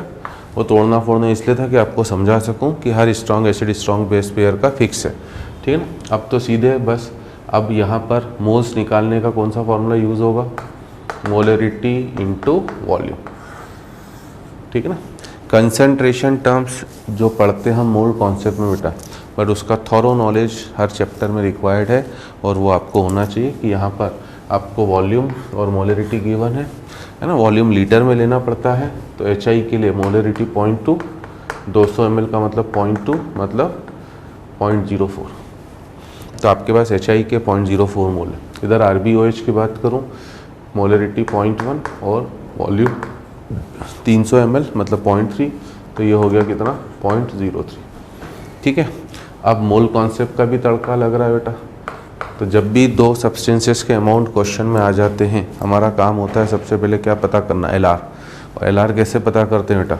वो तोड़ना फोड़ना इसलिए था कि आपको समझा सकूं कि हर strong acid strong base pair का फिक्स है, ठीक है ना। अब तो सीधे बस अब यहाँ पर मोल्स निकालने का कौन सा फॉर्मूला यूज़ होगा, मोलरिटी इनटू वॉल्यूम, ठीक है ना। कंसंट्रेशन टर्म्स जो पढ़ते हम मोल कॉन्सेप्ट में बेटा, बट उसका थॉरो नॉलेज हर चैप्टर में रिक्वायर्ड है और वो आपको होना चाहिए कि यहाँ पर आपको वॉल्यूम और मोलरिटी गिवन है ना। वॉल्यूम लीटर में लेना पड़ता है, तो HI के लिए मोलरिटी 0.2, 200 ml का मतलब 0.2 मतलब 0.04, तो आपके पास HI के 0.04 मोल है। इधर RbOH की बात करूँ, मोलरिटी 0.1 और वॉल्यूम 300 ml मतलब 0.3, तो ये हो गया कितना 0.03, ठीक है। अब मोल कॉन्सेप्ट का भी तड़का लग रहा है बेटा। तो जब भी दो सब्सटेंसेस के अमाउंट क्वेश्चन में आ जाते हैं, हमारा काम होता है सबसे पहले क्या पता करना, LR। और LR कैसे पता करते हैं बेटा,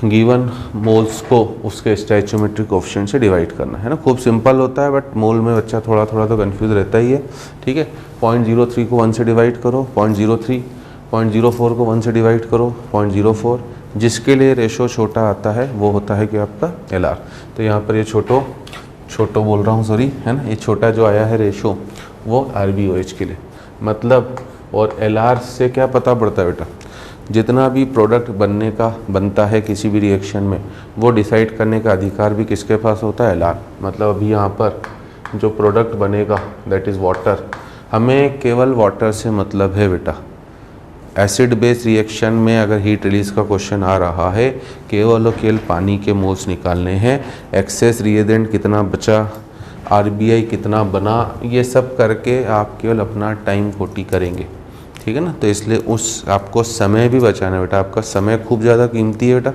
गिवन मोल्स को उसके स्टोइचियोमेट्रिक कोएफिशिएंट से डिवाइड करना है ना। खूब सिंपल होता है, बट मोल में बच्चा थोड़ा थोड़ा तो कंफ्यूज रहता ही है, ठीक है। 0.03 को 1 से डिवाइड करो, 0.03, 0.04 को 1 से डिवाइड करो, 0.04, जिसके लिए रेशो छोटा आता है वो होता है कि आपका LR। तो यहाँ पर ये छोटो बोल रहा हूँ सॉरी, है ना, ये छोटा जो आया है रेशो वो RbOH के लिए मतलब। और LR से क्या पता पड़ता है बेटा, जितना भी प्रोडक्ट बनता है किसी भी रिएक्शन में, वो डिसाइड करने का अधिकार भी किसके पास होता है, LR। मतलब अभी यहाँ पर जो प्रोडक्ट बनेगा दैट इज़ वाटर, हमें केवल वाटर से मतलब है बेटा। एसिड बेस रिएक्शन में अगर हीट रिलीज का क्वेश्चन आ रहा है, केवल और केवल पानी के मोल्स निकालने हैं, एक्सेस रिएजेंट कितना बचा, RBI कितना बना, ये सब करके आप केवल अपना टाइम खोटी करेंगे, ठीक है ना। तो इसलिए आपको समय भी बचाना है बेटा, आपका समय खूब ज़्यादा कीमती है बेटा।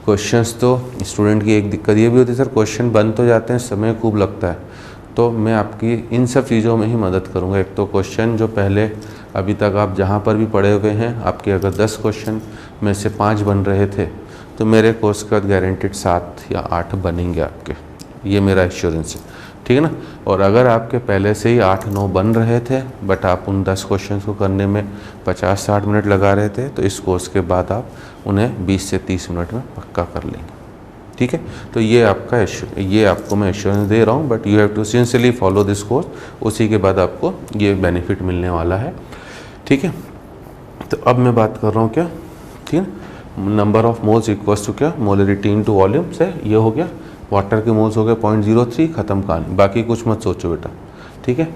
क्वेश्चंस तो स्टूडेंट की एक दिक्कत ये भी होती है सर, क्वेश्चन बन तो जाते हैं, समय खूब लगता है। तो मैं आपकी इन सब चीज़ों में ही मदद करूंगा। एक तो क्वेश्चन जो पहले अभी तक आप जहाँ पर भी पढ़े हुए हैं, आपके अगर 10 क्वेश्चन में से 5 बन रहे थे, तो मेरे कोर्स के बाद गारंटेड 7 या 8 बनेंगे आपके, ये मेरा एश्योरेंस है, ठीक है ना। और अगर आपके पहले से ही 8-9 बन रहे थे, बट आप उन 10 क्वेश्चन को करने में 50-60 मिनट लगा रहे थे, तो इस कोर्स के बाद आप उन्हें 20 से 30 मिनट में पक्का कर लेंगे, ठीक है। तो ये आपको मैं एश्योरेंस दे रहा हूँ, but you have to sincerely follow this course, उसी के बाद आपको ये बेनिफिट मिलने वाला है, ठीक है। तो अब मैं बात कर रहा हूँ क्या, ठीक है, number of moles equals to क्या, मोलरिटी इनटू वॉल्यूम से ये हो गया। वाटर के मोल्स हो गए 0.03, ख़त्म कहानी, बाकी कुछ मत सोचो बेटा, ठीक है।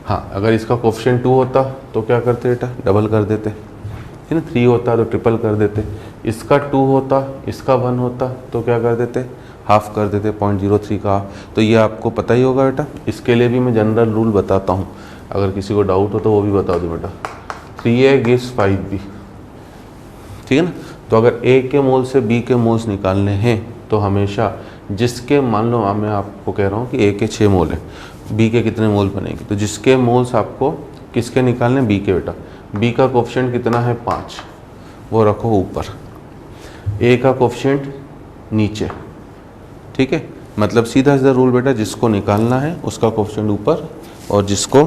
हाँ, अगर इसका कोएफिशिएंट 2 होता तो क्या करते बेटा, डबल कर देते, ठीक है ना। 3 होता तो ट्रिपल कर देते, इसका 2 होता, इसका 1 होता तो क्या कर देते, हाफ कर देते, 0.03 का। तो ये आपको पता ही होगा बेटा। इसके लिए भी मैं जनरल रूल बताता हूँ, अगर किसी को डाउट हो तो वो भी बता दो बेटा। 3A gives 5B, ठीक है ना। तो अगर A के मोल से B के मोल्स निकालने हैं, तो हमेशा जिसके, मान लो मैं आपको कह रहा हूँ कि A के 6 मोल हैं, B के कितने मोल बनेंगे, तो जिसके मोल्स आपको किसके निकालने, B के बेटा। B का कोएफिशिएंट कितना है 5, वो रखो ऊपर, A का कोएफिशिएंट नीचे, ठीक है। मतलब सीधा सीधा रूल बेटा, जिसको निकालना है उसका कोएफिशिएंट ऊपर, और जिसको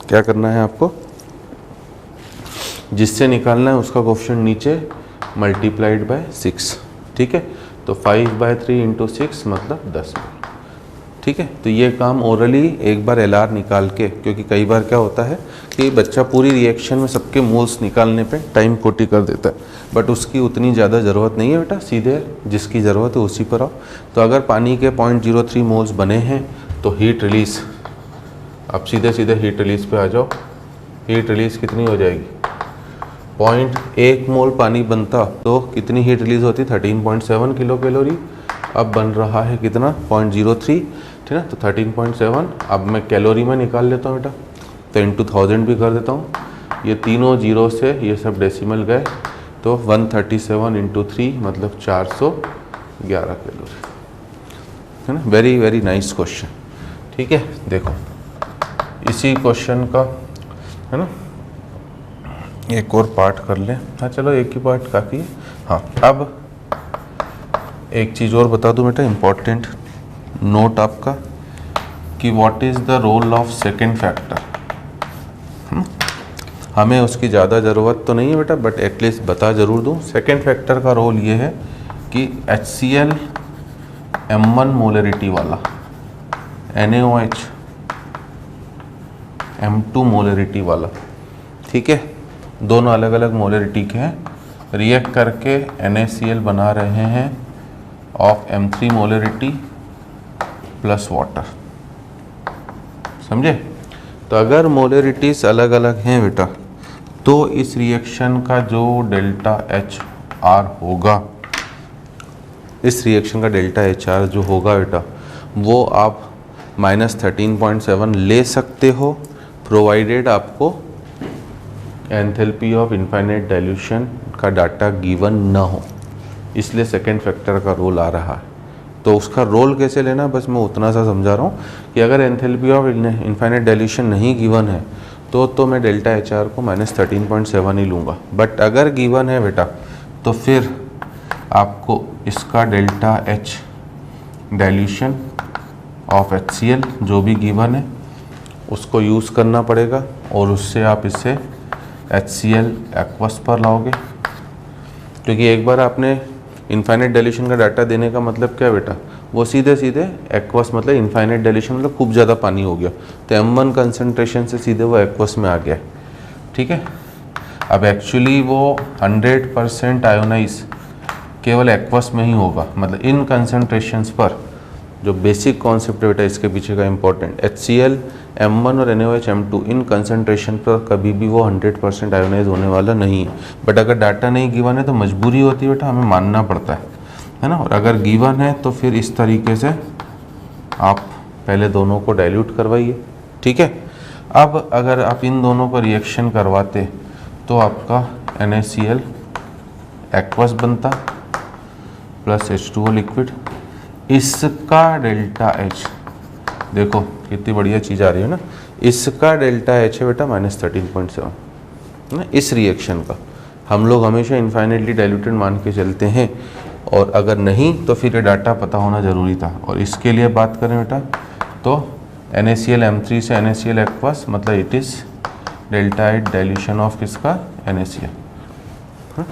क्या करना है आपको, जिससे निकालना है उसका कोएफिशिएंट नीचे मल्टीप्लाइड बाय 6, ठीक है। तो 5/3 इंटू 6 मतलब 10, ठीक है। तो ये काम ओरली एक बार LR निकाल के, क्योंकि कई बार क्या होता है कि बच्चा पूरी रिएक्शन में सबके मोल्स निकालने पे टाइम खोटी कर देता है, बट उसकी उतनी ज़्यादा ज़रूरत नहीं है बेटा, सीधे जिसकी ज़रूरत है उसी पर आओ। तो अगर पानी के 0.03 मोल्स बने हैं, तो हीट रिलीज, अब सीधे सीधे हीट रिलीज पे आ जाओ। हीट रिलीज कितनी हो जाएगी, 0.1 मोल पानी बनता तो कितनी हीट रिलीज होती, 13.7 किलो कैलोरी। अब बन रहा है कितना, 0.03, ठीक है ना। तो 13.7, अब मैं कैलोरी में निकाल लेता हूँ बेटा, तो इंटू 1000 भी कर देता हूँ। ये तीनों जीरो से ये सब डेसिमल गए, तो 137 इंटू 3 मतलब 411 कैलोरी, है ना। वेरी वेरी नाइस क्वेश्चन, ठीक है। देखो इसी क्वेश्चन का, है ना, एक और पार्ट कर लें। हाँ चलो, एक ही पार्ट काफ़ी है। हाँ, अब एक चीज़ और बता दूं बेटा, इम्पोर्टेंट नोट आपका, कि what is the role of second factor. हमें उसकी ज़्यादा ज़रूरत तो नहीं है बेटा, बट एटलीस्ट बता ज़रूर दूँ। सेकेंड फैक्टर का रोल ये है कि HCl M1 मोलरिटी वाला, NaOH M2 मोलरिटी वाला, ठीक है, दोनों अलग अलग मोलरिटी के हैं, रिएक्ट करके NaCl बना रहे हैं of M3 molarity plus water. समझे? तो अगर मोलरिटीज अलग अलग हैं बेटा, तो इस रिएक्शन का जो डेल्टा HR होगा, इस रिएक्शन का डेल्टा HR जो होगा बेटा, वो आप -13.7 ले सकते हो, प्रोवाइडेड आपको एंथैल्पी ऑफ इनफाइनाइट डाइल्यूशन का डाटा गिवन ना हो। इसलिए सेकेंड फैक्टर का रोल आ रहा है। तो उसका रोल कैसे लेना, बस मैं उतना सा समझा रहा हूँ कि अगर एंथैल्पी ऑफ इनफाइनाइट डाइल्यूशन नहीं गिवन है तो मैं डेल्टा HR को -13.7 ही लूँगा। बट अगर गिवन है बेटा, तो फिर आपको इसका delta H dilution of HCl जो भी गिवन है उसको यूज़ करना पड़ेगा, और उससे आप इसे HCl एक्वस पर लाओगे। क्योंकि एक बार आपने इनफाइनाइट डाइल्यूशन का डाटा देने का मतलब क्या बेटा, वो सीधे सीधे एक्वस मतलब इनफाइनाइट डाइल्यूशन मतलब खूब ज़्यादा पानी हो गया, तो M1 कंसनट्रेशन से सीधे वो एक्वस में आ गया, ठीक है। अब एक्चुअली वो 100% आयोनाइज केवल एक्वस में ही होगा, मतलब इन कंसनट्रेशंस पर। जो बेसिक कॉन्सेप्ट है बेटा इसके पीछे का इम्पोर्टेंट, HCl M1 और NaOH M2 इन कंसनट्रेशन पर कभी भी वो 100% आयोनाइज होने वाला नहीं है। बट अगर डाटा नहीं गिवन है तो मजबूरी होती है बेटा, हमें मानना पड़ता है ना। और अगर गिवन है तो फिर इस तरीके से आप पहले दोनों को डाइल्यूट करवाइए, ठीक है। अब अगर आप इन दोनों को रिएक्शन करवाते तो आपका NaCl एक्वस बनता प्लस H2O लिक्विड, इसका डेल्टा H देखो कितनी बढ़िया चीज़ आ रही है ना, इसका डेल्टा H है बेटा -13.7 ना। इस रिएक्शन का हम लोग हमेशा इनफाइनाइटली डाइल्यूटेड मान के चलते हैं, और अगर नहीं तो फिर ये डाटा पता होना ज़रूरी था। और इसके लिए बात करें बेटा तो NaCl M3 से NaCl एक्वस मतलब it is delta H dilution of किसका, NaCl।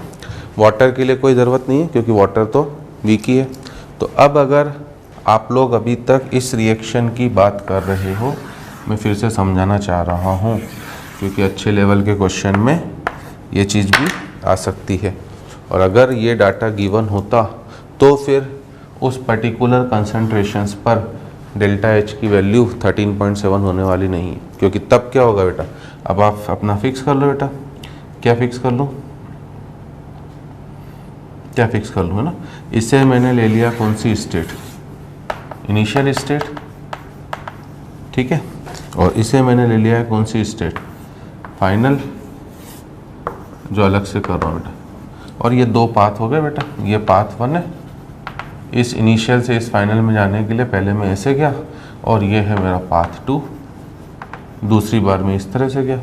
वाटर के लिए कोई ज़रूरत नहीं है क्योंकि वाटर तो वीक ही है। तो अब अगर आप लोग अभी तक इस रिएक्शन की बात कर रहे हो, मैं फिर से समझाना चाह रहा हूँ क्योंकि अच्छे लेवल के क्वेश्चन में ये चीज़ भी आ सकती है। और अगर ये डाटा गिवन होता तो फिर उस पर्टिकुलर कंसंट्रेशंस पर डेल्टा H की वैल्यू 13.7 होने वाली नहीं है। क्योंकि तब क्या होगा बेटा, अब आप अपना फिक्स कर लो बेटा, क्या फिक्स कर लो, क्या फिक्स कर लूँ है ना। इसे मैंने ले लिया कौन सी स्टेट, इनिशियल स्टेट, ठीक है। और इसे मैंने ले लिया है कौन सी स्टेट, फाइनल, जो अलग से कर रहा हूँ बेटा। और ये दो पाथ हो गए बेटा, ये पाथ 1 है, इस इनिशियल से इस फाइनल में जाने के लिए पहले मैं ऐसे गया, और ये है मेरा पाथ 2, दूसरी बार में इस तरह से गया।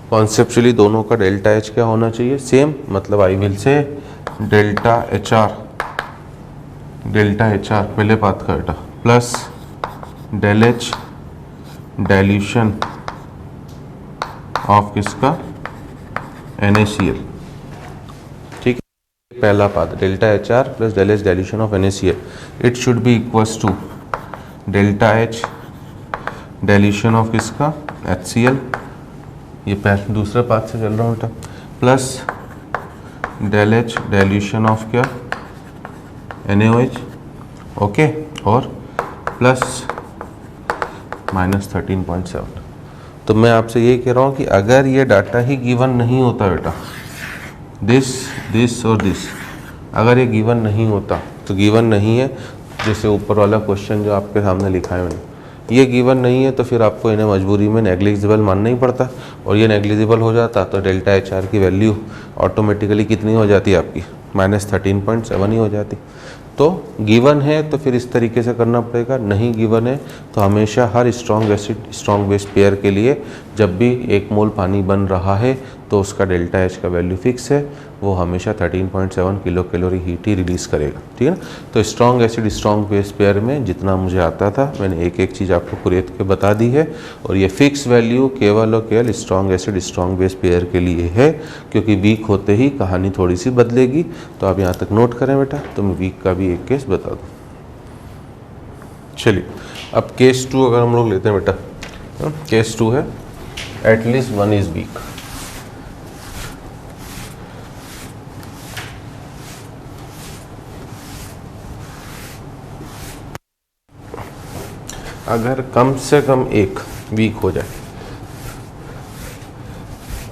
कॉन्सेप्चुअली दोनों का डेल्टा H क्या होना चाहिए, सेम, मतलब I will say delta HR पहले पाथ का बेटा plus del H dilution of किसका, NaCl, ठीक है। पहला path delta HR plus del H dilution of NaCl, it should be equals to delta H dilution of किसका, HCl, ये पहले दूसरे पाथ से चल रहा हूँ बेटा, plus del H dilution of क्या, NaOH, ओके, और प्लस -13.7। तो मैं आपसे ये कह रहा हूँ कि अगर ये डाटा ही गिवन नहीं होता बेटा, दिस और दिस, अगर ये गिवन नहीं होता तो गिवन नहीं है, जैसे ऊपर वाला क्वेश्चन जो आपके सामने लिखा है मैंने, ये गिवन नहीं है तो फिर आपको इन्हें मजबूरी में नेग्लिजिबल मानना ही पड़ता। और ये नेग्लिजिबल हो जाता तो डेल्टा HR की वैल्यू ऑटोमेटिकली कितनी हो जाती है आपकी, -13.7 ही हो जाती। तो गिवन है तो फिर इस तरीके से करना पड़ेगा, नहीं गिवन है तो हमेशा हर strong acid strong base pair के लिए जब भी 1 मोल पानी बन रहा है तो उसका डेल्टा एच का वैल्यू फिक्स है, वो हमेशा 13.7 किलो कैलोरी हीट ही रिलीज़ करेगा, ठीक है ना। तो strong acid strong base pair में जितना मुझे आता था मैंने एक एक चीज़ आपको कुरेद के बता दी है, और ये फिक्स वैल्यू केवल और केवल strong acid strong base pair के लिए है, क्योंकि वीक होते ही कहानी थोड़ी सी बदलेगी। तो आप यहाँ तक नोट करें बेटा, तो मैं वीक का भी एक केस बता दूँ। चलिए अब केस 2 अगर हम लोग लेते हैं बेटा, केस 2 है एटलीस्ट वन इज वीक। अगर कम से कम एक वीक हो जाए,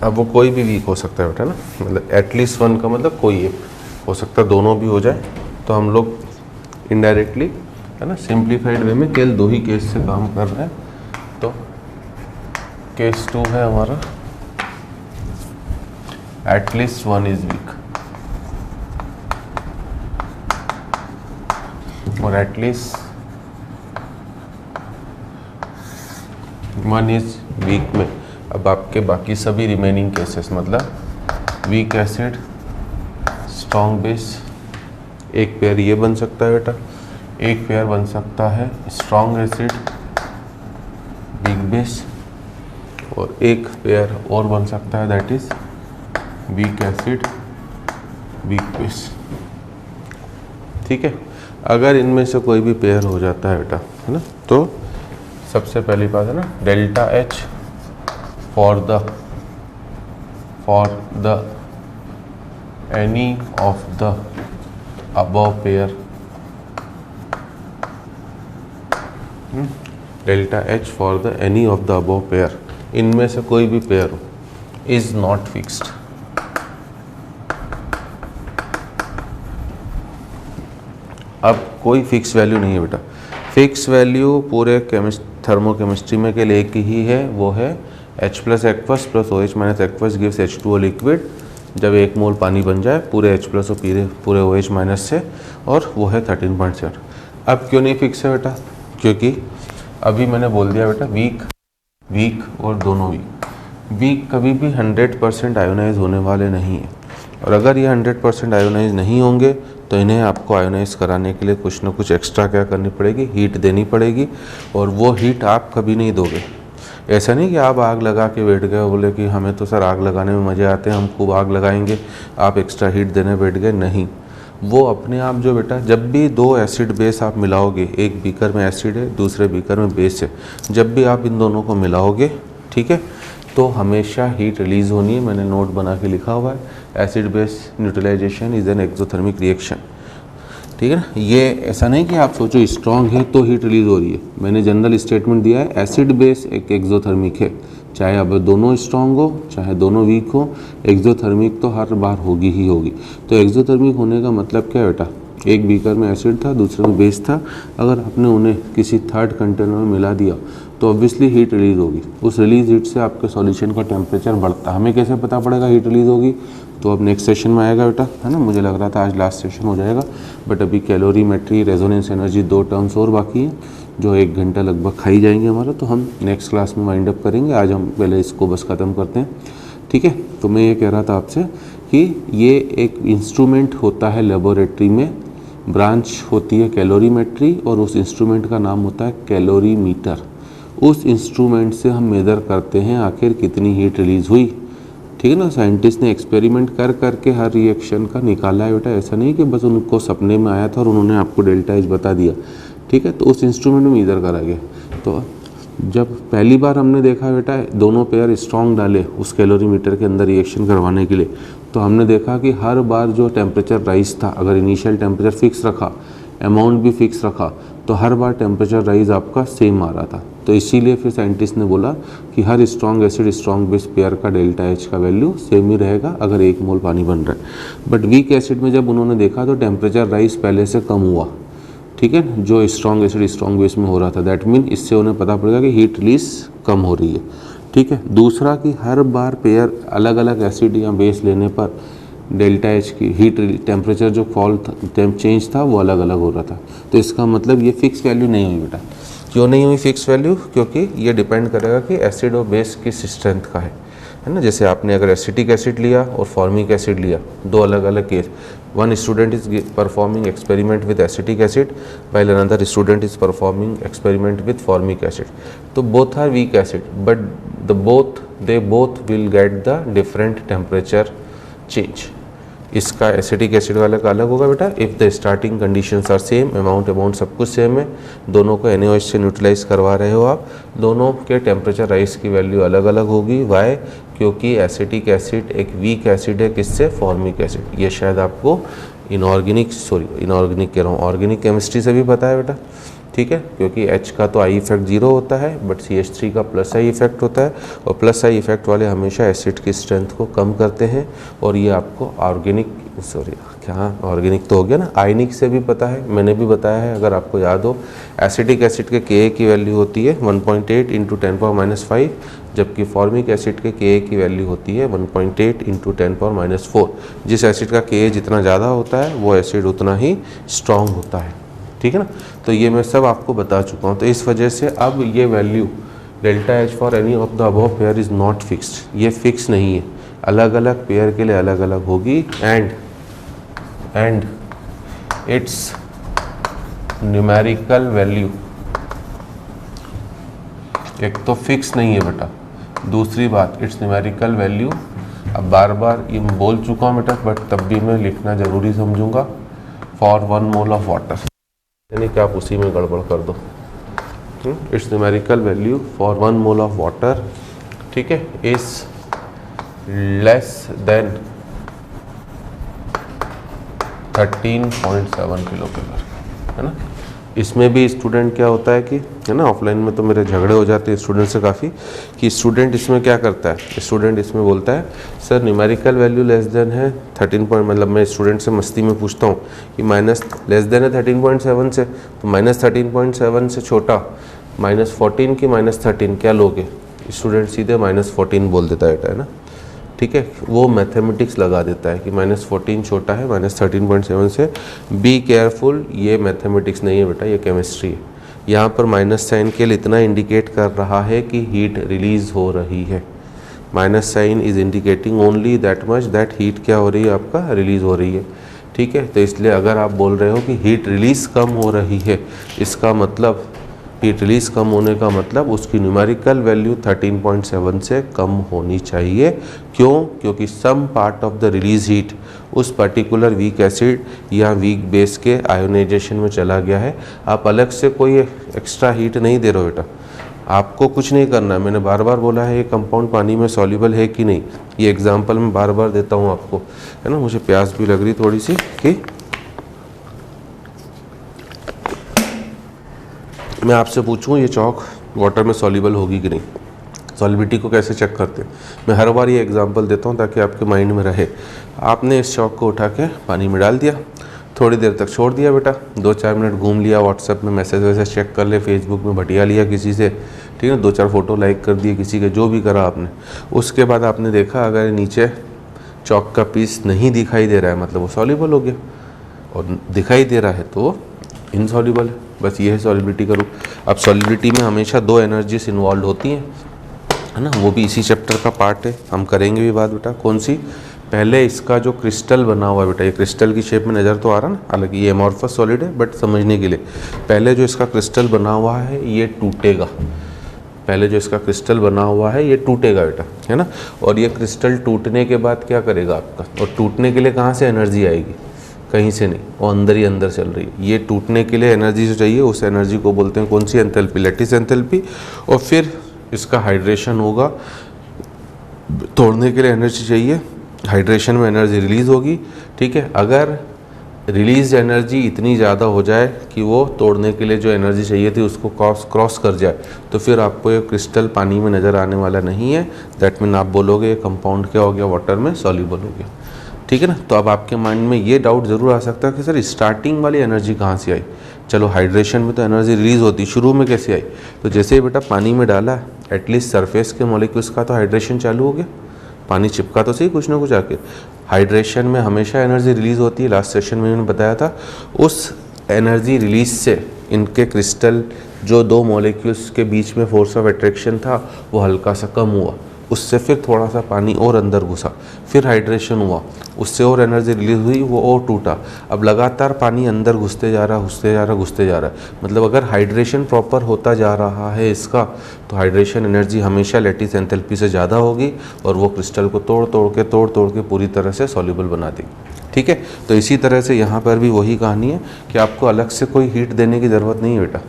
अब वो कोई भी वीक हो सकता है बेटा ना, मतलब एटलीस्ट वन का मतलब कोई एक हो सकता है, दोनों भी हो जाए, तो हम लोग इनडायरेक्टली है ना सिंप्लीफाइड वे में केवल 2 ही केस से काम कर रहे हैं। तो केस 2 है हमारा एटलीस्ट वन इज वीक, और एटलीस्ट वन इज वीक में अब आपके बाकी सभी रिमेनिंग केसेस, मतलब वीक एसिड स्ट्रॉन्ग बेस, एक पेयर ये बन सकता है बेटा, एक पेयर बन सकता है स्ट्रॉन्ग एसिड वीक बेस, और एक पेयर और बन सकता है that is weak acid weak base, ठीक है। अगर इनमें से कोई भी पेयर हो जाता है बेटा, है ना, तो सबसे पहली बात है ना delta H for the any of the above pair, delta H for the any of the above pair, इनमें से कोई भी पेयर हो इज नॉट फिक्स्ड। अब कोई फिक्स वैल्यू नहीं है बेटा, फिक्स वैल्यू पूरे थर्मोकेमिस्ट्री में के लिए एक ही है, वो है H plus aqueous plus OH minus aqueous gives H2O liquid, जब 1 मोल पानी बन जाए पूरे H प्लस और पूरे OH माइनस से, और वो है 13.7। अब क्यों नहीं फिक्स है बेटा, क्योंकि अभी मैंने बोल दिया बेटा वीक और दोनों वीक कभी भी 100% आयोनाइज होने वाले नहीं है, और अगर ये 100% आयोनाइज नहीं होंगे तो इन्हें आपको आयोनाइज कराने के लिए कुछ ना कुछ एक्स्ट्रा क्या करनी पड़ेगी, हीट देनी पड़ेगी, और वो हीट आप कभी नहीं दोगे। ऐसा नहीं कि आप आग लगा के बैठ गए, बोले कि हमें तो सर आग लगाने में मज़े आते हैं, हम खूब आग लगाएंगे, आप एक्स्ट्रा हीट देने बैठ गए, नहीं। वो अपने आप जो बेटा, जब भी 2 एसिड बेस आप मिलाओगे, एक बीकर में एसिड है दूसरे बीकर में बेस है, जब भी आप इन दोनों को मिलाओगे, ठीक है, तो हमेशा हीट रिलीज़ होनी है। मैंने नोट बना के लिखा हुआ है, acid base neutralization is an exothermic reaction, ठीक है ना। ये ऐसा नहीं कि आप सोचो स्ट्रॉन्ग है तो हीट रिलीज हो रही है, मैंने जनरल स्टेटमेंट दिया है, एसिड बेस एक एक्सोथर्मिक है, चाहे अब दोनों स्ट्रॉन्ग हो चाहे दोनों वीक हो, एक्सोथर्मिक तो हर बार होगी ही होगी। तो एक्सोथर्मिक होने का मतलब क्या है बेटा, एक बीकर में एसिड था दूसरे में बेस था, अगर आपने उन्हें किसी थर्ड कंटेनर में मिला दिया तो ऑब्वियसली हीट रिलीज होगी, उस रिलीज हीट से आपके सॉल्यूशन का टेम्परेचर बढ़ता है। हमें कैसे पता पड़ेगा हीट रिलीज होगी, तो अब नेक्स्ट सेशन में आएगा बेटा, है ना। मुझे लग रहा था आज लास्ट सेशन हो जाएगा, बट अभी कैलोरीमेट्री रेजोनेंस एनर्जी 2 टर्म्स और बाकी हैं जो 1 घंटा लगभग खाई जाएंगे हमारा, तो हम नेक्स्ट क्लास में वाइंड अप करेंगे। आज हम पहले इसको बस ख़त्म करते हैं, ठीक है। तो मैं ये कह रहा था आपसे कि ये एक इंस्ट्रूमेंट होता है लेबोरेटरी में, ब्रांच होती है कैलोरीमेट्री, और उस इंस्ट्रूमेंट का नाम होता है कैलोरीमीटर। उस इंस्ट्रूमेंट से हम मेज़र करते हैं आखिर कितनी हीट रिलीज़ हुई, ठीक है ना। साइंटिस्ट ने एक्सपेरिमेंट कर करके हर रिएक्शन का निकाला है बेटा, ऐसा नहीं कि बस उनको सपने में आया था और उन्होंने आपको डेल्टा एच बता दिया, ठीक है। तो उस इंस्ट्रूमेंट में मेज़र करा गया। तो जब पहली बार हमने देखा बेटा दोनों पेयर स्ट्रॉन्ग डाले उस कैलोरीमीटर के अंदर रिएक्शन करवाने के लिए, तो हमने देखा कि हर बार जो टेम्परेचर राइज था, अगर इनिशियल टेम्परेचर फिक्स रखा, अमाउंट भी फिक्स रखा, तो हर बार टेम्परेचर राइज आपका सेम आ रहा था। तो इसीलिए फिर साइंटिस्ट ने बोला कि हर strong acid strong base pair का डेल्टा एच का वैल्यू सेम ही रहेगा अगर 1 मोल पानी बन रहा है। बट वीक एसिड में जब उन्होंने देखा तो टेम्परेचर राइज पहले से कम हुआ, ठीक है, जो स्ट्रॉन्ग एसिड स्ट्रॉन्ग बेस में हो रहा था। दैट मीन इससे उन्हें पता पड़ेगा कि हीट रिलीज कम हो रही है, ठीक है। दूसरा कि हर बार पेयर अलग अलग एसिड या बेस लेने पर डेल्टा एच की हीट टेम्परेचर जो फॉल चेंज था वो अलग अलग हो रहा था। तो इसका मतलब ये फिक्स वैल्यू नहीं हुई बेटा। क्यों नहीं हुई फिक्स वैल्यू, क्योंकि ये डिपेंड करेगा कि एसिड और बेस किस स्ट्रेंथ का है। है ना। जैसे आपने अगर एसिटिक एसिड लिया और फॉर्मिक एसिड लिया, दो अलग अलग case, one student is performing experiment with acetic acid while another student is performing experiment with formic acid. So both are weak acid, but they both will get the different temperature change. इसका एसिटिक एसिड वाला का अलग होगा बेटा, if the starting conditions are same, amount सब कुछ सेम है, दोनों को NaOH से न्यूट्रलाइज करवा रहे हो आप, दोनों के टेम्परेचर राइज की वैल्यू अलग अलग होगी। वाई? क्योंकि एसिटिक एसिड एक वीक एसिड है, किससे? Formic acid. ये शायद आपको इनऑर्गेनिक कह रहा हूँ, ऑर्गेनिक केमिस्ट्री से भी पता है बेटा, ठीक है। क्योंकि H का तो I इफेक्ट 0 होता है, बट CH3 का प्लस I इफेक्ट होता है, और प्लस I इफेक्ट वाले हमेशा एसिड की स्ट्रेंथ को कम करते हैं। और ये आपको ऑर्गेनिक तो हो गया ना, आयनिक से भी पता है, मैंने भी बताया है, अगर आपको याद हो। एसिटिक एसिड के Ka की वैल्यू होती है 1.8 × 10⁻⁵, जबकि फॉर्मिक एसिड के Ka की वैल्यू होती है 1.8 × 10⁻⁴। जिस एसिड का Ka जितना ज़्यादा होता है वो एसिड उतना ही स्ट्रॉन्ग होता है, ठीक है ना। तो ये मैं सब आपको बता चुका हूँ। तो इस वजह से अब ये value delta H for any of the above pair is not fixed, ये फिक्स नहीं है, अलग अलग पेयर के लिए अलग अलग होगी। एंड इट्स न्यूमेरिकल वैल्यू, एक तो फिक्स नहीं है बेटा, दूसरी बात इट्स न्यूमेरिकल वैल्यू, अब बार बार ये मैं बोल चुका हूँ बेटा, बट तब भी मैं लिखना ज़रूरी समझूंगा, फॉर 1 मोल ऑफ वाटर, यानी कि आप उसी में गड़बड़ कर दो। It's numerical value for 1 mole of water, ठीक है, इज लेस देन 13.7 किलोकैलोरी, है ना। इसमें भी स्टूडेंट क्या होता है कि, है ना, ऑफलाइन में तो मेरे झगड़े हो जाते हैं स्टूडेंट से काफ़ी, कि स्टूडेंट इसमें क्या करता है, स्टूडेंट इसमें बोलता है sir numerical value less than है 13 मतलब मैं स्टूडेंट से मस्ती में पूछता हूँ कि माइनस लेस देन है 13.7 से, तो -13.7 से छोटा -14 की -13 क्या लोगे? स्टूडेंट सीधे -14 बोल देता है ना, ठीक है, वो मैथमेटिक्स लगा देता है कि -14 छोटा है -13.7 से। बी केयरफुल, ये मैथमेटिक्स नहीं है बेटा, ये केमिस्ट्री है। यहाँ पर माइनस साइन के लिए इतना इंडिकेट कर रहा है कि हीट रिलीज हो रही है, minus sign is indicating only that much that heat क्या हो रही है, आपका रिलीज हो रही है, ठीक है। तो इसलिए अगर आप बोल रहे हो कि हीट रिलीज कम हो रही है, इसका मतलब हीट रिलीज कम होने का मतलब उसकी न्यूमेरिकल वैल्यू 13.7 से कम होनी चाहिए। क्यों? क्योंकि some part of the release heat उस पर्टिकुलर वीक एसिड या वीक बेस के आयोनाइजेशन में चला गया है। आप अलग से कोई एक्स्ट्रा हीट नहीं दे रहे हो बेटा, आपको कुछ नहीं करना है। मैंने बार बार बोला है ये कंपाउंड पानी में सॉल्युबल है कि नहीं, ये एग्जाम्पल मैं बार बार देता हूँ आपको, है ना। मुझे प्यास भी लग रही थोड़ी सी कि मैं आपसे पूछूं ये चौक वाटर में सॉल्युबल होगी कि नहीं, सॉल्युबिलिटी को कैसे चेक करते हैं। मैं हर बार ये एग्जांपल देता हूं ताकि आपके माइंड में रहे। आपने इस चौक को उठा के पानी में डाल दिया, थोड़ी देर तक छोड़ दिया बेटा, 2-4 मिनट घूम लिया, व्हाट्सएप में मैसेज वैसेज चेक कर ले, फेसबुक में भटिया लिया किसी से, ठीक है, 2-4 फोटो लाइक कर दिए किसी के, जो भी करा आपने। उसके बाद आपने देखा अगर नीचे चौक का पीस नहीं दिखाई दे रहा है मतलब वो सॉल्युबल हो गया, और दिखाई दे रहा है तो इनसॉल्युबल है। बस ये है सॉल्युबिलिटी का रूप। अब सॉल्युबिलिटी में हमेशा 2 एनर्जीज इन्वॉल्व होती हैं, है ना, वो भी इसी चैप्टर का पार्ट है, हम करेंगे भी बात बेटा। कौन सी? पहले इसका जो क्रिस्टल बना हुआ है बेटा, ये क्रिस्टल की शेप में नज़र तो आ रहा ना, हालांकि ये एमॉर्फस सॉलिड है, बट समझने के लिए पहले जो इसका क्रिस्टल बना हुआ है ये टूटेगा, पहले जो इसका क्रिस्टल बना हुआ है ये टूटेगा बेटा, है ना। और ये क्रिस्टल टूटने के बाद क्या करेगा आपका, और टूटने के लिए कहाँ से एनर्जी आएगी, कहीं से नहीं, वो अंदर ही अंदर चल रही है। ये टूटने के लिए एनर्जी जो चाहिए उस एनर्जी को बोलते हैं कौन सी? Enthalpy, lattice enthalpy. और फिर इसका हाइड्रेशन होगा, तोड़ने के लिए एनर्जी चाहिए, हाइड्रेशन में एनर्जी रिलीज़ होगी, ठीक है। अगर रिलीज एनर्जी इतनी ज़्यादा हो जाए कि वो तोड़ने के लिए जो एनर्जी चाहिए थी उसको क्रॉस कर जाए, तो फिर आपको ये क्रिस्टल पानी में नज़र आने वाला नहीं है। दैट मीन आप बोलोगे ये कंपाउंड क्या हो गया, वाटर में सॉल्युबल हो गया, ठीक है ना। तो अब आपके माइंड में ये डाउट ज़रूर आ सकता है कि सर स्टार्टिंग वाली एनर्जी कहाँ से आई। चलो हाइड्रेशन में तो एनर्जी रिलीज़ होती, शुरू में कैसे आई? तो जैसे ही बेटा पानी में डाला, एटलीस्ट सरफेस के मॉलिक्यूल्स का तो हाइड्रेशन चालू हो गया, पानी चिपका तो सही कुछ ना कुछ आके। हाइड्रेशन में हमेशा एनर्जी रिलीज़ होती है, लास्ट सेशन में मैंने बताया था। उस एनर्जी रिलीज से इनके क्रिस्टल जो 2 मॉलिक्यूल्स के बीच में फोर्स ऑफ अट्रैक्शन था वो हल्का सा कम हुआ, उससे फिर थोड़ा सा पानी और अंदर घुसा, फिर हाइड्रेशन हुआ, उससे और एनर्जी रिलीज हुई, वो और टूटा। अब लगातार पानी अंदर घुसते जा रहा, घुसते जा रहा, घुसते जा रहा है। मतलब अगर हाइड्रेशन प्रॉपर होता जा रहा है इसका, तो हाइड्रेशन एनर्जी हमेशा लैटिस एंथैल्पी से ज़्यादा होगी और वो क्रिस्टल को तोड़ तोड़ के पूरी तरह से सॉल्युबल बना देगी। ठीक है, तो इसी तरह से यहाँ पर भी वही कहानी है कि आपको अलग से कोई हीट देने की ज़रूरत नहीं है बेटा,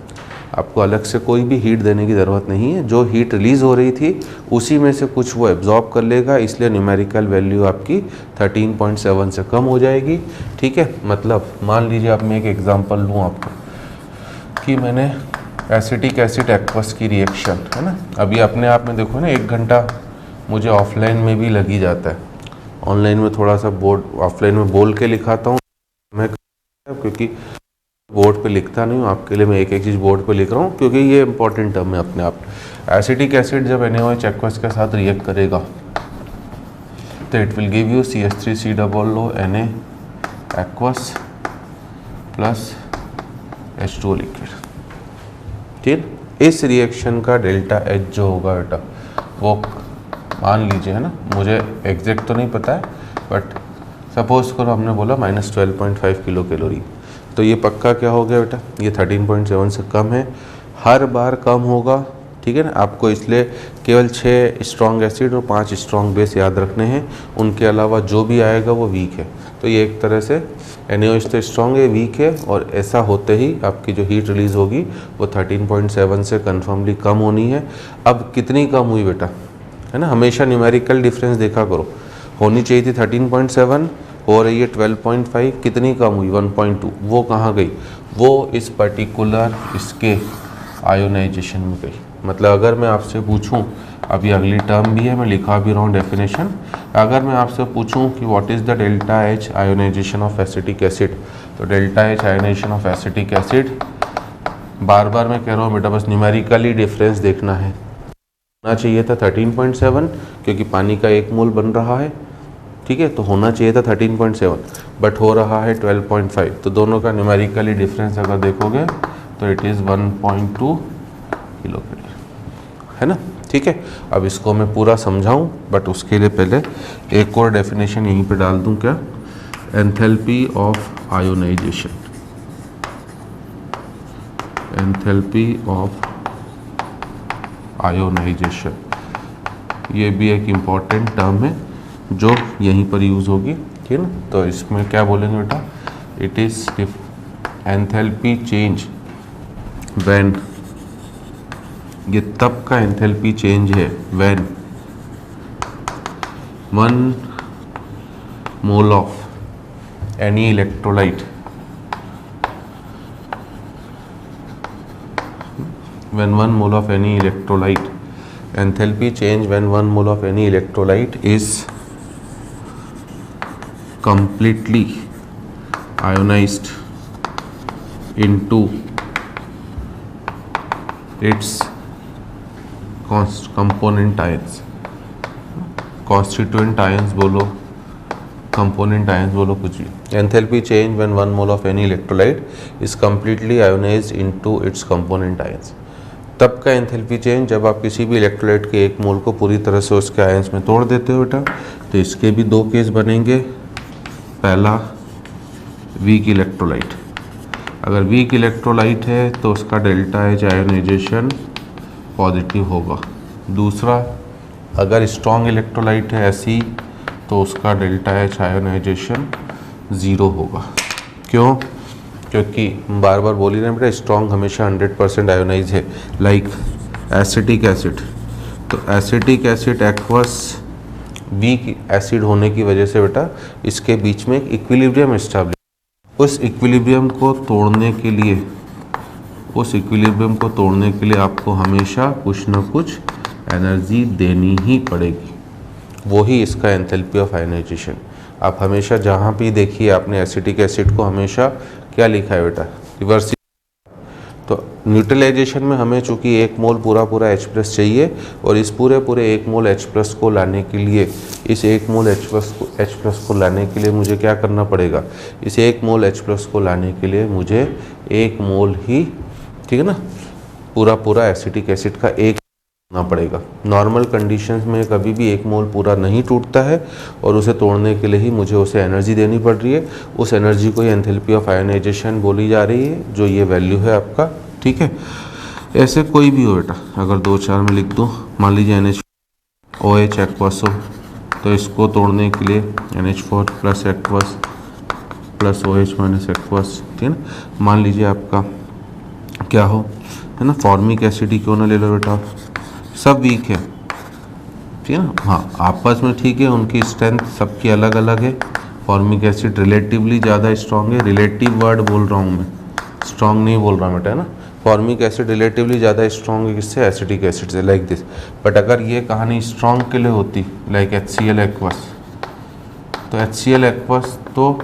आपको अलग से कोई भी हीट देने की ज़रूरत नहीं है। जो हीट रिलीज़ हो रही थी उसी में से कुछ वो एब्जॉर्ब कर लेगा, इसलिए न्यूमेरिकल वैल्यू आपकी 13.7 से कम हो जाएगी। ठीक है, मतलब मान लीजिए अब मैं एक एग्जांपल लूँ आपको कि मैंने एसिटिक एसिड एक्वस की रिएक्शन है ना, अभी अपने आप में देखो ना 1 घंटा मुझे ऑफलाइन में भी लग ही जाता है, ऑनलाइन में थोड़ा सा बोर्ड ऑफलाइन में बोल के लिखाता हूँ मैं, क्योंकि बोर्ड पे लिखता नहीं हूँ आपके लिए, मैं एक एक चीज़ बोर्ड पे लिख रहा हूँ क्योंकि ये इंपॉर्टेंट टर्म है अपने आप। एसिटिक एसिड जब NaOH एक्वस के साथ रिएक्ट करेगा तो it will give you CH3COO Na aqueous plus H2O liquid. ठीक, इस रिएक्शन का डेल्टा H जो होगा बेटा वो मान लीजिए है ना, मुझे एग्जैक्ट तो नहीं पता है बट सपोज करो हमने बोला -12.5 किलो कैलोरी, तो ये पक्का क्या हो गया बेटा, ये 13.7 से कम है, हर बार कम होगा। ठीक है ना, आपको इसलिए केवल 6 स्ट्रॉन्ग एसिड और 5 स्ट्रॉन्ग बेस याद रखने हैं, उनके अलावा जो भी आएगा वो वीक है। तो ये एक तरह से NaOH तो स्ट्रॉन्ग है, वीक है, और ऐसा होते ही आपकी जो हीट रिलीज़ होगी वो 13.7 से कन्फर्मली कम होनी है। अब कितनी कम हुई बेटा, है ना, हमेशा न्यूमेरिकल डिफरेंस देखा करो, होनी चाहिए थी 13.7, हो रही है 12.5, कितनी कम हुई 1.2, वो कहाँ गई, वो इस पर्टिकुलर इसके आयोनाइजेशन में गई। मतलब अगर मैं आपसे पूछूं, अभी अगली टर्म भी है, मैं लिखा भी रहा हूँ डेफिनेशन, अगर मैं आपसे पूछूं कि what is the delta H ionization of acetic acid, तो delta H ionization of acetic acid, बार बार मैं कह रहा हूँ बेटा बस न्यूमेरिकली डिफरेंस देखना है, होना चाहिए था 13.7 क्योंकि पानी का 1 मोल बन रहा है। ठीक है, तो होना चाहिए था 13.7 बट हो रहा है 12.5, तो दोनों का न्यूमेरिकली डिफरेंस अगर देखोगे तो इट इज़ 1.2 किलो कैलोरी, है ना। ठीक है, अब इसको मैं पूरा समझाऊं बट उसके लिए पहले एक और डेफिनेशन यहीं पे डाल दूं, क्या, enthalpy of ionization, enthalpy of ionization, ये भी एक इम्पॉर्टेंट टर्म है जो यहीं पर यूज़ होगी। ठीक है ना, तो इसमें क्या बोलेंगे बेटा, it is enthalpy change when, ये तब का एंथैल्पी चेंज है when 1 mole of any electrolyte, when 1 mole of any electrolyte, enthalpy change when 1 mole of any electrolyte is completely ionized into its component ions, constituent ions बोलो, component ions बोलो, कुछ भी। enthalpy change when 1 mole of any electrolyte is completely ionized into its component ions, तब का एंथैल्पी चेंज जब आप किसी भी इलेक्ट्रोलाइट के 1 मोल को पूरी तरह से उसके आयंस में तोड़ देते हो बेटा। तो इसके भी 2 केस बनेंगे, पहला वीक इलेक्ट्रोलाइट, अगर वीक इलेक्ट्रोलाइट है तो उसका डेल्टा H आयोनाइजेशन पॉजिटिव होगा, दूसरा अगर स्ट्रॉन्ग इलेक्ट्रोलाइट है ऐसी तो उसका डेल्टा H आयोनाइजेशन 0 होगा। क्यों, क्योंकि बार बार बोल ही रहे हैं बेटा, स्ट्रॉन्ग हमेशा 100% आयोनाइज है, लाइक एसिटिक एसिड, तो acetic acid aqueous weak acid होने की वजह से बेटा इसके बीच में एक इक्विलिब्रियम एस्टैब्लिश, उस इक्विलिब्रियम को तोड़ने के लिए, उस इक्विलिब्रियम को तोड़ने के लिए आपको हमेशा कुछ ना कुछ एनर्जी देनी ही पड़ेगी, वही इसका एंथैल्पी ऑफ आयोनाइजेशन। आप हमेशा जहाँ भी देखिए आपने एसिटिक एसिड को हमेशा क्या लिखा है बेटा, रिवर्स। तो न्यूट्रलाइजेशन में हमें चूंकि 1 मोल पूरा H+ चाहिए और इस पूरे 1 मोल H+ को लाने के लिए, इस 1 मोल H+ को लाने के लिए मुझे क्या करना पड़ेगा, इस 1 मोल H+ को लाने के लिए मुझे 1 मोल ही, ठीक है ना, पूरा एसिटिक एसिड का 1 ना पड़ेगा। नॉर्मल कंडीशंस में कभी भी 1 मोल पूरा नहीं टूटता है और उसे तोड़ने के लिए ही मुझे उसे एनर्जी देनी पड़ रही है। उस एनर्जी को ही एंथैल्पी ऑफ आयोनाइजेशन बोली जा रही है, जो ये वैल्यू है आपका। ठीक है, ऐसे कोई भी हो बेटा, अगर 2-4 में लिख दूँ, मान लीजिए NH OH एक्वस हो, तो इसको तोड़ने के लिए NH4 plus aqueous plus OH minus aqueous, ठीक है ना। मान लीजिए आपका क्या हो, है ना, फॉर्मिक एसिड ही क्यों ना ले लो बेटा, सब वीक है, ठीक है ना। हाँ, आपस में ठीक है, उनकी स्ट्रेंथ सबकी अलग अलग है। फॉर्मिक एसिड रिलेटिवली ज़्यादा स्ट्रॉन्ग है, रिलेटिव वर्ड बोल रहा हूँ मैं, स्ट्रॉन्ग नहीं बोल रहा बेटा, है ना। फॉर्मिक एसिड रिलेटिवली ज़्यादा स्ट्रॉन्ग है किससे, एसिटिक एसिड से, लाइक दिस। बट अगर ये कहानी स्ट्रॉन्ग के लिए होती, लाइक HCl एक्वस, तो HCl एक्वस तो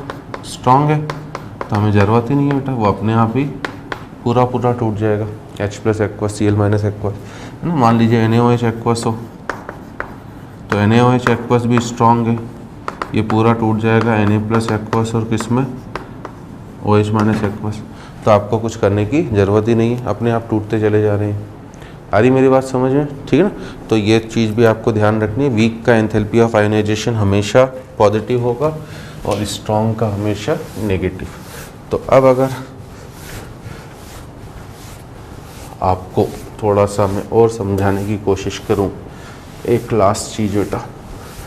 स्ट्रॉन्ग है, तो हमें ज़रूरत ही नहीं है बेटा, वो अपने आप ही पूरा पूरा टूट जाएगा। H plus aqueous Cl minus aqueous, है ना। मान लीजिए NaOH एक्वस हो, तो NaOH एक्वस भी स्ट्रॉन्ग है, ये पूरा टूट जाएगा Na प्लस एक्वस और किस में, OH माइनस एक्वस। तो आपको कुछ करने की ज़रूरत ही नहीं है, अपने आप टूटते चले जा रहे हैं। आ रही मेरी बात समझ में, ठीक है ना। तो ये चीज़ भी आपको ध्यान रखनी है, वीक का एंथैल्पी ऑफ आयोनाइजेशन हमेशा पॉजिटिव होगा और स्ट्रॉन्ग का हमेशा नेगेटिव। तो अब अगर आपको थोड़ा सा मैं और समझाने की कोशिश करूं, एक लास्ट चीज़ बेटा,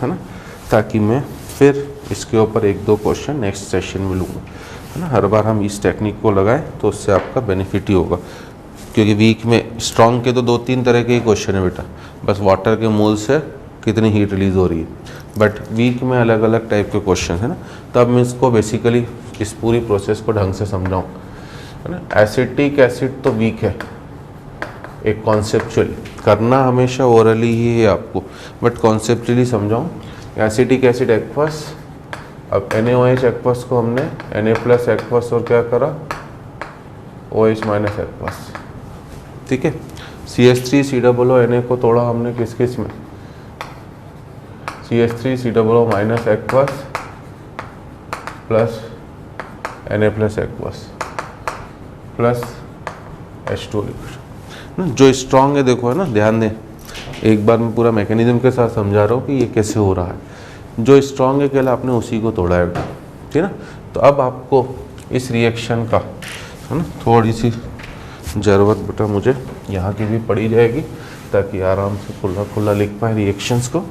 है ना, ताकि मैं फिर इसके ऊपर 1-2 क्वेश्चन नेक्स्ट सेशन में लूँगा, है ना। हर बार हम इस टेक्निक को लगाएं तो उससे आपका बेनिफिट ही होगा, क्योंकि वीक में स्ट्रॉन्ग के तो 2-3 तरह के ही क्वेश्चन है बेटा, बस वाटर के मोल से कितनी हीट रिलीज हो रही है, बट वीक में अलग अलग टाइप के क्वेश्चन है ना। तब मैं इसको बेसिकली इस पूरी प्रोसेस को ढंग से समझाऊँ, है ना। एसिटिक एसिड तो वीक है, एक कॉन्सेप्चुअली करना हमेशा ओरली ही है आपको, बट कॉन्सेप्चुअली समझाऊँ। एसिटिक एसिड एक्वस, अब NaOH एक्वस को हमने Na प्लस एक्वस और क्या करा, OH माइनस एक्वस, ठीक है। CH3COO Na को तोड़ा हमने किस किस में, CH3COO minus aqueous plus Na plus aqueous plus H2 liquid. जो स्ट्रॉन्ग है देखो, है ना, ध्यान दें, एक बार मैं पूरा मैकेनिज्म के साथ समझा रहा हूँ कि ये कैसे हो रहा है। जो स्ट्रॉन्ग है केवल आपने उसी को तोड़ा है बेटा, ठीक है ना। तो अब आपको इस रिएक्शन का, है ना, थोड़ी सी ज़रूरत बेटा मुझे यहाँ की भी पड़ी जाएगी, ताकि आराम से खुला खुला लिख पाए रिएक्शंस को।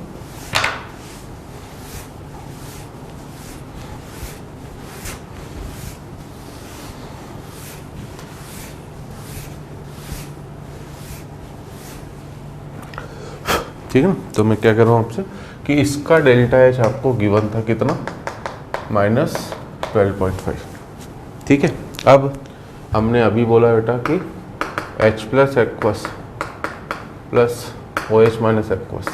ठीक है ना। तो मैं क्या कर रहा हूँ आपसे कि इसका डेल्टा एच आपको गिवन था कितना, -12.5, ठीक है। अब हमने अभी बोला बेटा कि H plus aqueous plus OH minus aqueous,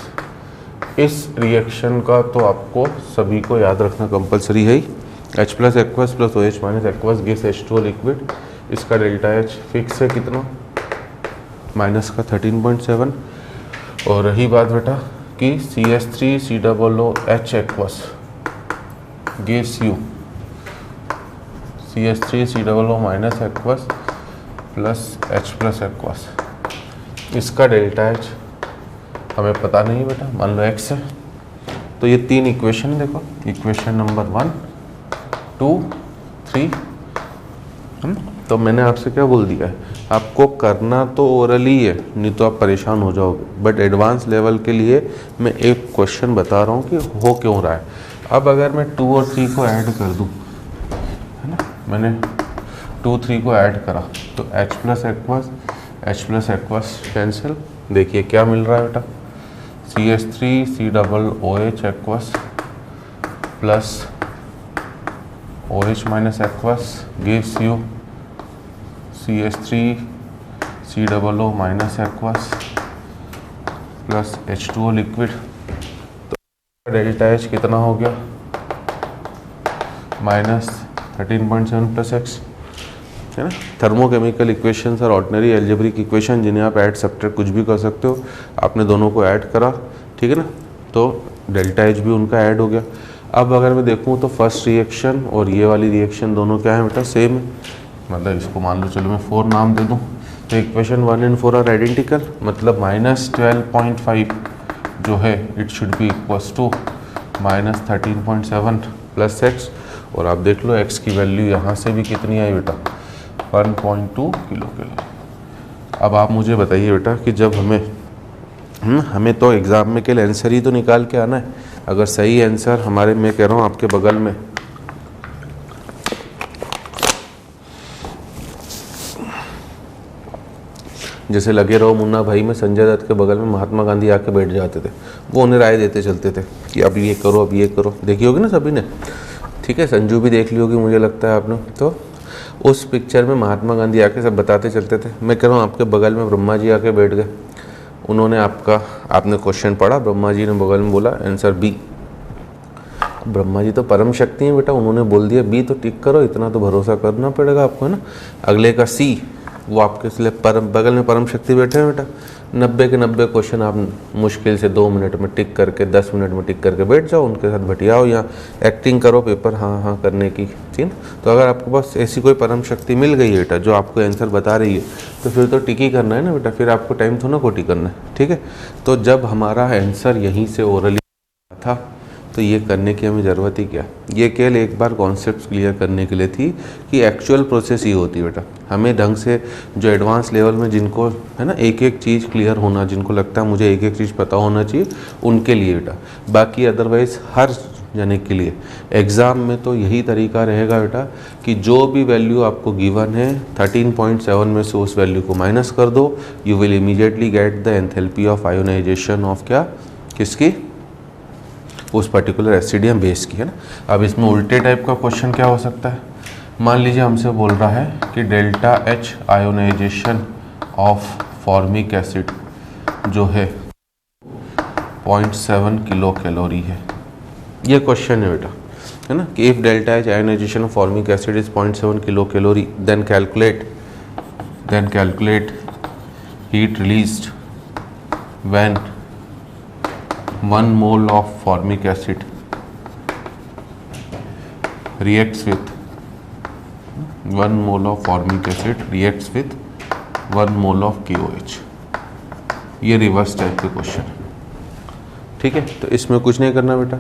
इस रिएक्शन का तो आपको सभी को याद रखना कंपलसरी है ही। H plus aqueous plus OH minus aqueous gives H2O liquid, इसका डेल्टा एच फिक्स है कितना, माइनस का 13.7। और रही बात बेटा कि CH3COOH aqueous gives you CH3COO minus aqueous plus H plus aqueous, इसका डेल्टा एच हमें पता नहीं बेटा, मान लो x है। तो ये 3 इक्वेशन देखो, इक्वेशन नंबर 1, 2, 3, तो मैंने आपसे क्या बोल दिया है, आपको करना तो ओरली है, नहीं तो आप परेशान हो जाओगे, बट एडवांस लेवल के लिए मैं एक क्वेश्चन बता रहा हूँ कि हो क्यों रहा है। अब अगर मैं 2 और 3 को ऐड कर दूँ, है ना, मैंने 2, 3 को ऐड करा तो H प्लस एक्वस कैंसिल, देखिए क्या मिल रहा है बेटा, CH3COOH aqueous plus OH minus aqueous gives you CH3COO minus aqueous plus H2O liquid. तो डेल्टा एच कितना हो गया, -13.7 प्लस x, है ना। थर्मोकेमिकल इक्वेशंस और ऑर्डिनरी एल्जेब्रिक इक्वेशन जिन्हें आप ऐड सब्ट्रैक्ट कुछ भी कर सकते हो, आपने दोनों को ऐड करा, ठीक है ना, तो डेल्टा एच भी उनका ऐड हो गया। अब अगर मैं देखूँ तो फर्स्ट रिएक्शन और ये वाली रिएक्शन दोनों क्या है बेटा, सेम है, मतलब इसको मान लो, चलो मैं 4 नाम दे दूँ, तो इक्वेशन 1 and 4 आर आइडेंटिकल, मतलब -12.5 जो है it should be equals to -13.7 plus x. और आप देख लो x की वैल्यू यहाँ से भी कितनी आई बेटा, 1.2 किलो कैलोरी। अब आप मुझे बताइए बेटा कि जब हमें तो एग्ज़ाम में केवल आंसर ही तो निकाल के आना है। अगर सही आंसर हमारे, मैं कह रहा हूँ आपके बगल में जैसे लगे रहो मुन्ना भाई में संजय दत्त के बगल में महात्मा गांधी आके बैठ जाते थे, वो उन्हें राय देते चलते थे कि अब ये करो, अब ये करो। देखी होगी ना सभी ने, ठीक है, संजू भी देख ली होगी मुझे लगता है आपने। तो उस पिक्चर में महात्मा गांधी आके सब बताते चलते थे। मैं कह रहा हूँ आपके बगल में ब्रह्मा जी आके बैठ गए, उन्होंने आपने क्वेश्चन पढ़ा, ब्रह्मा जी ने बगल में बोला आंसर बी। ब्रह्मा जी तो परम शक्ति है बेटा, उन्होंने बोल दिया बी तो टिक करो, इतना तो भरोसा करना पड़ेगा आपको, है ना। अगले का सी, वो आपके इसलिए बगल में परम शक्ति बैठे हैं बेटा। 90 के 90 क्वेश्चन आप मुश्किल से 2 मिनट में टिक करके, 10 मिनट में टिक करके बैठ जाओ, उनके साथ बटियाओ या एक्टिंग करो पेपर हाँ हाँ करने की, ठीक। तो अगर आपके पास ऐसी कोई परम शक्ति मिल गई है बेटा जो आपको आंसर बता रही है, तो फिर तो टिक ही करना है ना बेटा, फिर आपको टाइम थोड़ा खोटी करना है, ठीक है। तो जब हमारा आंसर यहीं से ओरली था तो ये करने की हमें ज़रूरत ही क्या। ये केवल एक बार कॉन्सेप्ट क्लियर करने के लिए थी कि एक्चुअल प्रोसेस ये होती है बेटा। हमें ढंग से जो एडवांस लेवल में जिनको है ना एक एक चीज़ क्लियर होना, जिनको लगता है मुझे एक एक चीज़ पता होना चाहिए, उनके लिए बेटा। बाकी अदरवाइज़ हर जने के लिए एग्ज़ाम में तो यही तरीका रहेगा बेटा कि जो भी वैल्यू आपको गिवन है 13.7 में से उस वैल्यू को माइनस कर दो, you will immediately get the enthalpy of ionization of क्या, किसकी, उस पर्टिकुलर एसिडियम बेस की, है ना। अब इसमें उल्टे टाइप का क्वेश्चन क्या हो सकता है, मान लीजिए हमसे बोल रहा है कि delta H ionization of formic acid जो है 0.7 किलो कैलोरी है। ये क्वेश्चन है बेटा, है ना, कि if delta H ionization of formic acid is 0.7 kilo calorie then calculate heat released when 1 mole of formic acid reacts with 1 mole of formic acid reacts with 1 mole of KOH। ये रिवर्स टाइप के क्वेश्चन है, ठीक है। तो इसमें कुछ नहीं करना बेटा,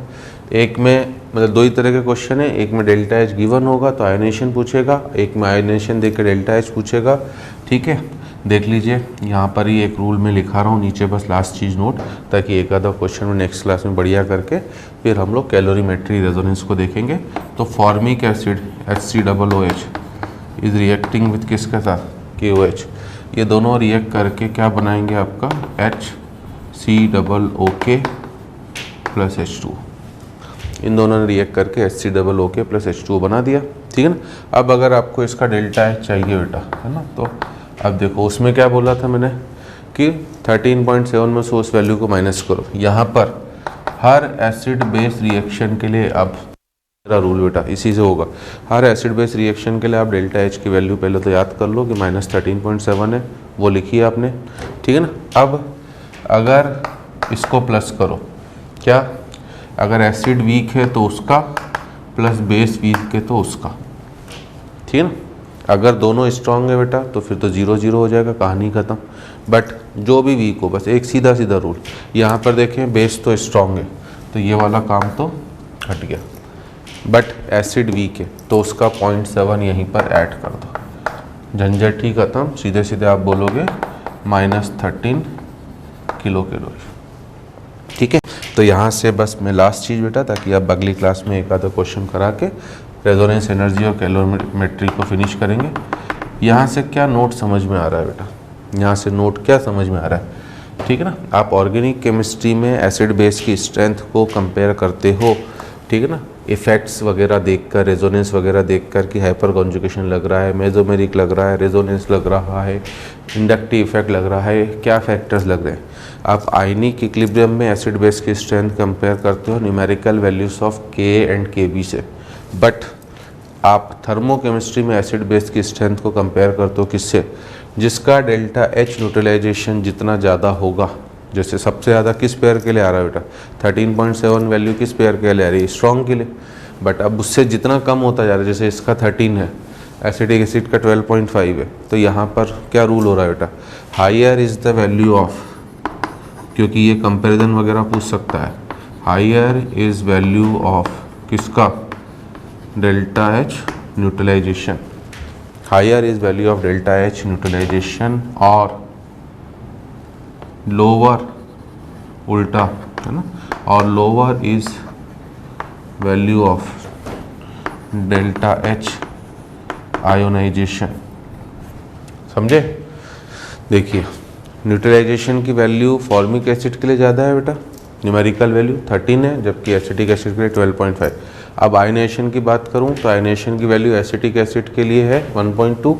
एक में मतलब दो ही तरह के क्वेश्चन है, एक में डेल्टा H गिवन होगा तो आयोनेशन पूछेगा, एक में आयोनेशन देख के डेल्टा H पूछेगा, ठीक है। देख लीजिए यहाँ पर ही एक रूल में लिखा रहा हूँ नीचे, बस लास्ट चीज़ नोट, ताकि एक आधा क्वेश्चन में नेक्स्ट क्लास में बढ़िया करके फिर हम लोग कैलोरीमेट्री रेजोनेंस को देखेंगे। तो formic acid HCOOH is reacting with किसके साथ, KOH। ये दोनों रिएक्ट करके क्या बनाएंगे आपका HCOOK प्लस H2। इन दोनों ने रिएक्ट करके HCOOK प्लस H2 बना दिया, ठीक है ना। अब अगर आपको इसका डेल्टा H चाहिए बेटा, है ना, तो अब देखो उसमें क्या बोला था मैंने कि 13.7 में से उस वैल्यू को माइनस करो। यहाँ पर हर एसिड बेस रिएक्शन के लिए, अब मेरा रूल बेटा इसी से होगा, हर एसिड बेस रिएक्शन के लिए आप डेल्टा H की वैल्यू पहले तो याद कर लो कि -13.7 है, वो लिखी है आपने, ठीक है ना। अब अगर इसको प्लस करो, क्या, अगर एसिड वीक है तो उसका प्लस बेस वीक है तो उसका, ठीक है ना। अगर दोनों स्ट्रांग है बेटा तो फिर तो 0-0 हो जाएगा, कहानी ख़त्म। बट जो भी वीक हो, बस एक सीधा सीधा रूल। यहाँ पर देखें बेस तो स्ट्रांग है तो ये वाला काम तो हट गया, बट एसिड वीक है तो उसका 0.7 यहीं पर ऐड कर दो, झंझट ही ख़त्म। सीधे सीधे आप बोलोगे -13 किलो कैलोरी, ठीक है। तो यहाँ से बस मैं लास्ट चीज़ बेटा, ताकि आप अगली क्लास में एक आधा क्वेश्चन करा के रेजोनेंस एनर्जी और कैलोरीमेट्री को फिनिश करेंगे। यहाँ से क्या नोट समझ में आ रहा है बेटा, यहाँ से नोट क्या समझ में आ रहा है, ठीक है ना। आप ऑर्गेनिक केमिस्ट्री में एसिड बेस की स्ट्रेंथ को कंपेयर करते हो, ठीक है ना, इफ़ेक्ट्स वगैरह देखकर, रेजोनेंस वगैरह देखकर कि हाइपर कॉन्जुगेशन लग रहा है, मेसोमेरिक लग रहा है, रेजोनेंस लग रहा है, इंडक्टिव इफेक्ट लग रहा है, क्या फैक्टर्स लग रहे हैं। आप आयनिक इक्विलिब्रियम में एसिड बेस की स्ट्रेंथ कंपेयर करते हो numerical values of Ka and Kb से, बट आप थर्मोकेमिस्ट्री में एसिड बेस की स्ट्रेंथ को कंपेयर करते हो किससे, जिसका डेल्टा H न्यूट्रलाइजेशन जितना ज़्यादा होगा। जैसे सबसे ज़्यादा किस पेयर के लिए आ रहा है बेटा, 13.7 वैल्यू किस पेयर के लिए आ रही है, स्ट्रॉन्ग के लिए। बट अब उससे जितना कम होता जा रहा है, जैसे इसका 13 है, एसिटिक एसिड का 12.5 है, तो यहाँ पर क्या रूल हो रहा है बेटा, higher is the value of, क्योंकि ये कंपैरिजन वगैरह पूछ सकता है, हायर इज़ वैल्यू ऑफ किसका, delta H neutralization, higher is value of delta H neutralization, और लोअर, उल्टा है ना, और lower is value of delta H ionization. समझे? देखिए न्यूट्रलाइजेशन की वैल्यू फॉर्मिक एसिड के लिए ज़्यादा है बेटा, न्यूमेरिकल वैल्यू 13 है, जबकि एसिटिक एसिड के लिए 12.5। अब आयनेशन की बात करूं तो आयनेशन की वैल्यू एसिटिक एसिड के लिए है 1.2,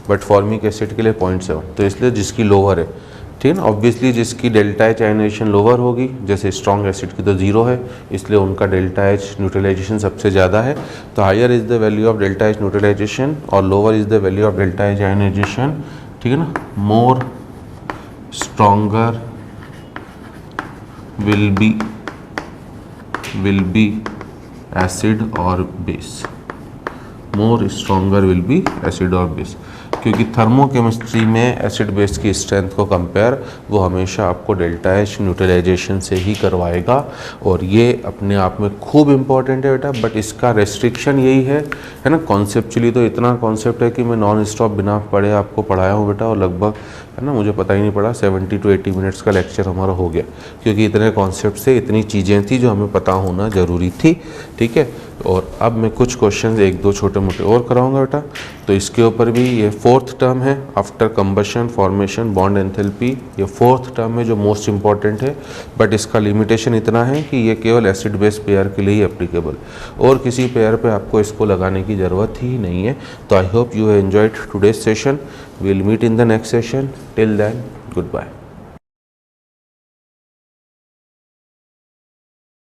बट फॉर्मिक एसिड के लिए 0.7, तो इसलिए जिसकी लोअर है, ठीक है ना, ऑब्वियसली जिसकी डेल्टा एच आयनेशन लोअर होगी, जैसे स्ट्रॉन्ग एसिड की तो 0 है, इसलिए उनका डेल्टा एच न्यूट्रलाइजेशन सबसे ज़्यादा है। तो higher is the value of delta H neutralization और lower is the value of delta H ionization, ठीक है ना, more stronger will be acid और base, more stronger will be acid और बेस, क्योंकि थर्मोकेमिस्ट्री में एसिड बेस की स्ट्रेंथ को कंपेयर वो हमेशा आपको डेल्टा एच न्यूट्रलाइजेशन से ही करवाएगा, और ये अपने आप में खूब इंपॉर्टेंट है बेटा। बट इसका रेस्ट्रिक्शन यही है ना, कॉन्सेप्चुअली तो इतना कॉन्सेप्ट है कि मैं नॉन स्टॉप बिना पढ़े आपको पढ़ाया हूँ बेटा, और लगभग है ना मुझे पता ही नहीं पड़ा 70 to 80 मिनट्स का लेक्चर हमारा हो गया, क्योंकि इतने कॉन्सेप्ट से इतनी चीज़ें थी जो हमें पता होना ज़रूरी थी, ठीक है। और अब मैं कुछ क्वेश्चंस एक दो छोटे मोटे और कराऊंगा बेटा, तो इसके ऊपर भी ये 4th टर्म है, after combustion formation bond enthalpy, ये 4th टर्म है जो मोस्ट इंपॉर्टेंट है, बट इसका लिमिटेशन इतना है कि ये केवल एसिड बेस पेयर के लिए ही एप्लीकेबल, और किसी पेयर पे आपको इसको लगाने की ज़रूरत ही नहीं है। तो I hope you have enjoyed today's session, we will meet in the next session, till then good bye.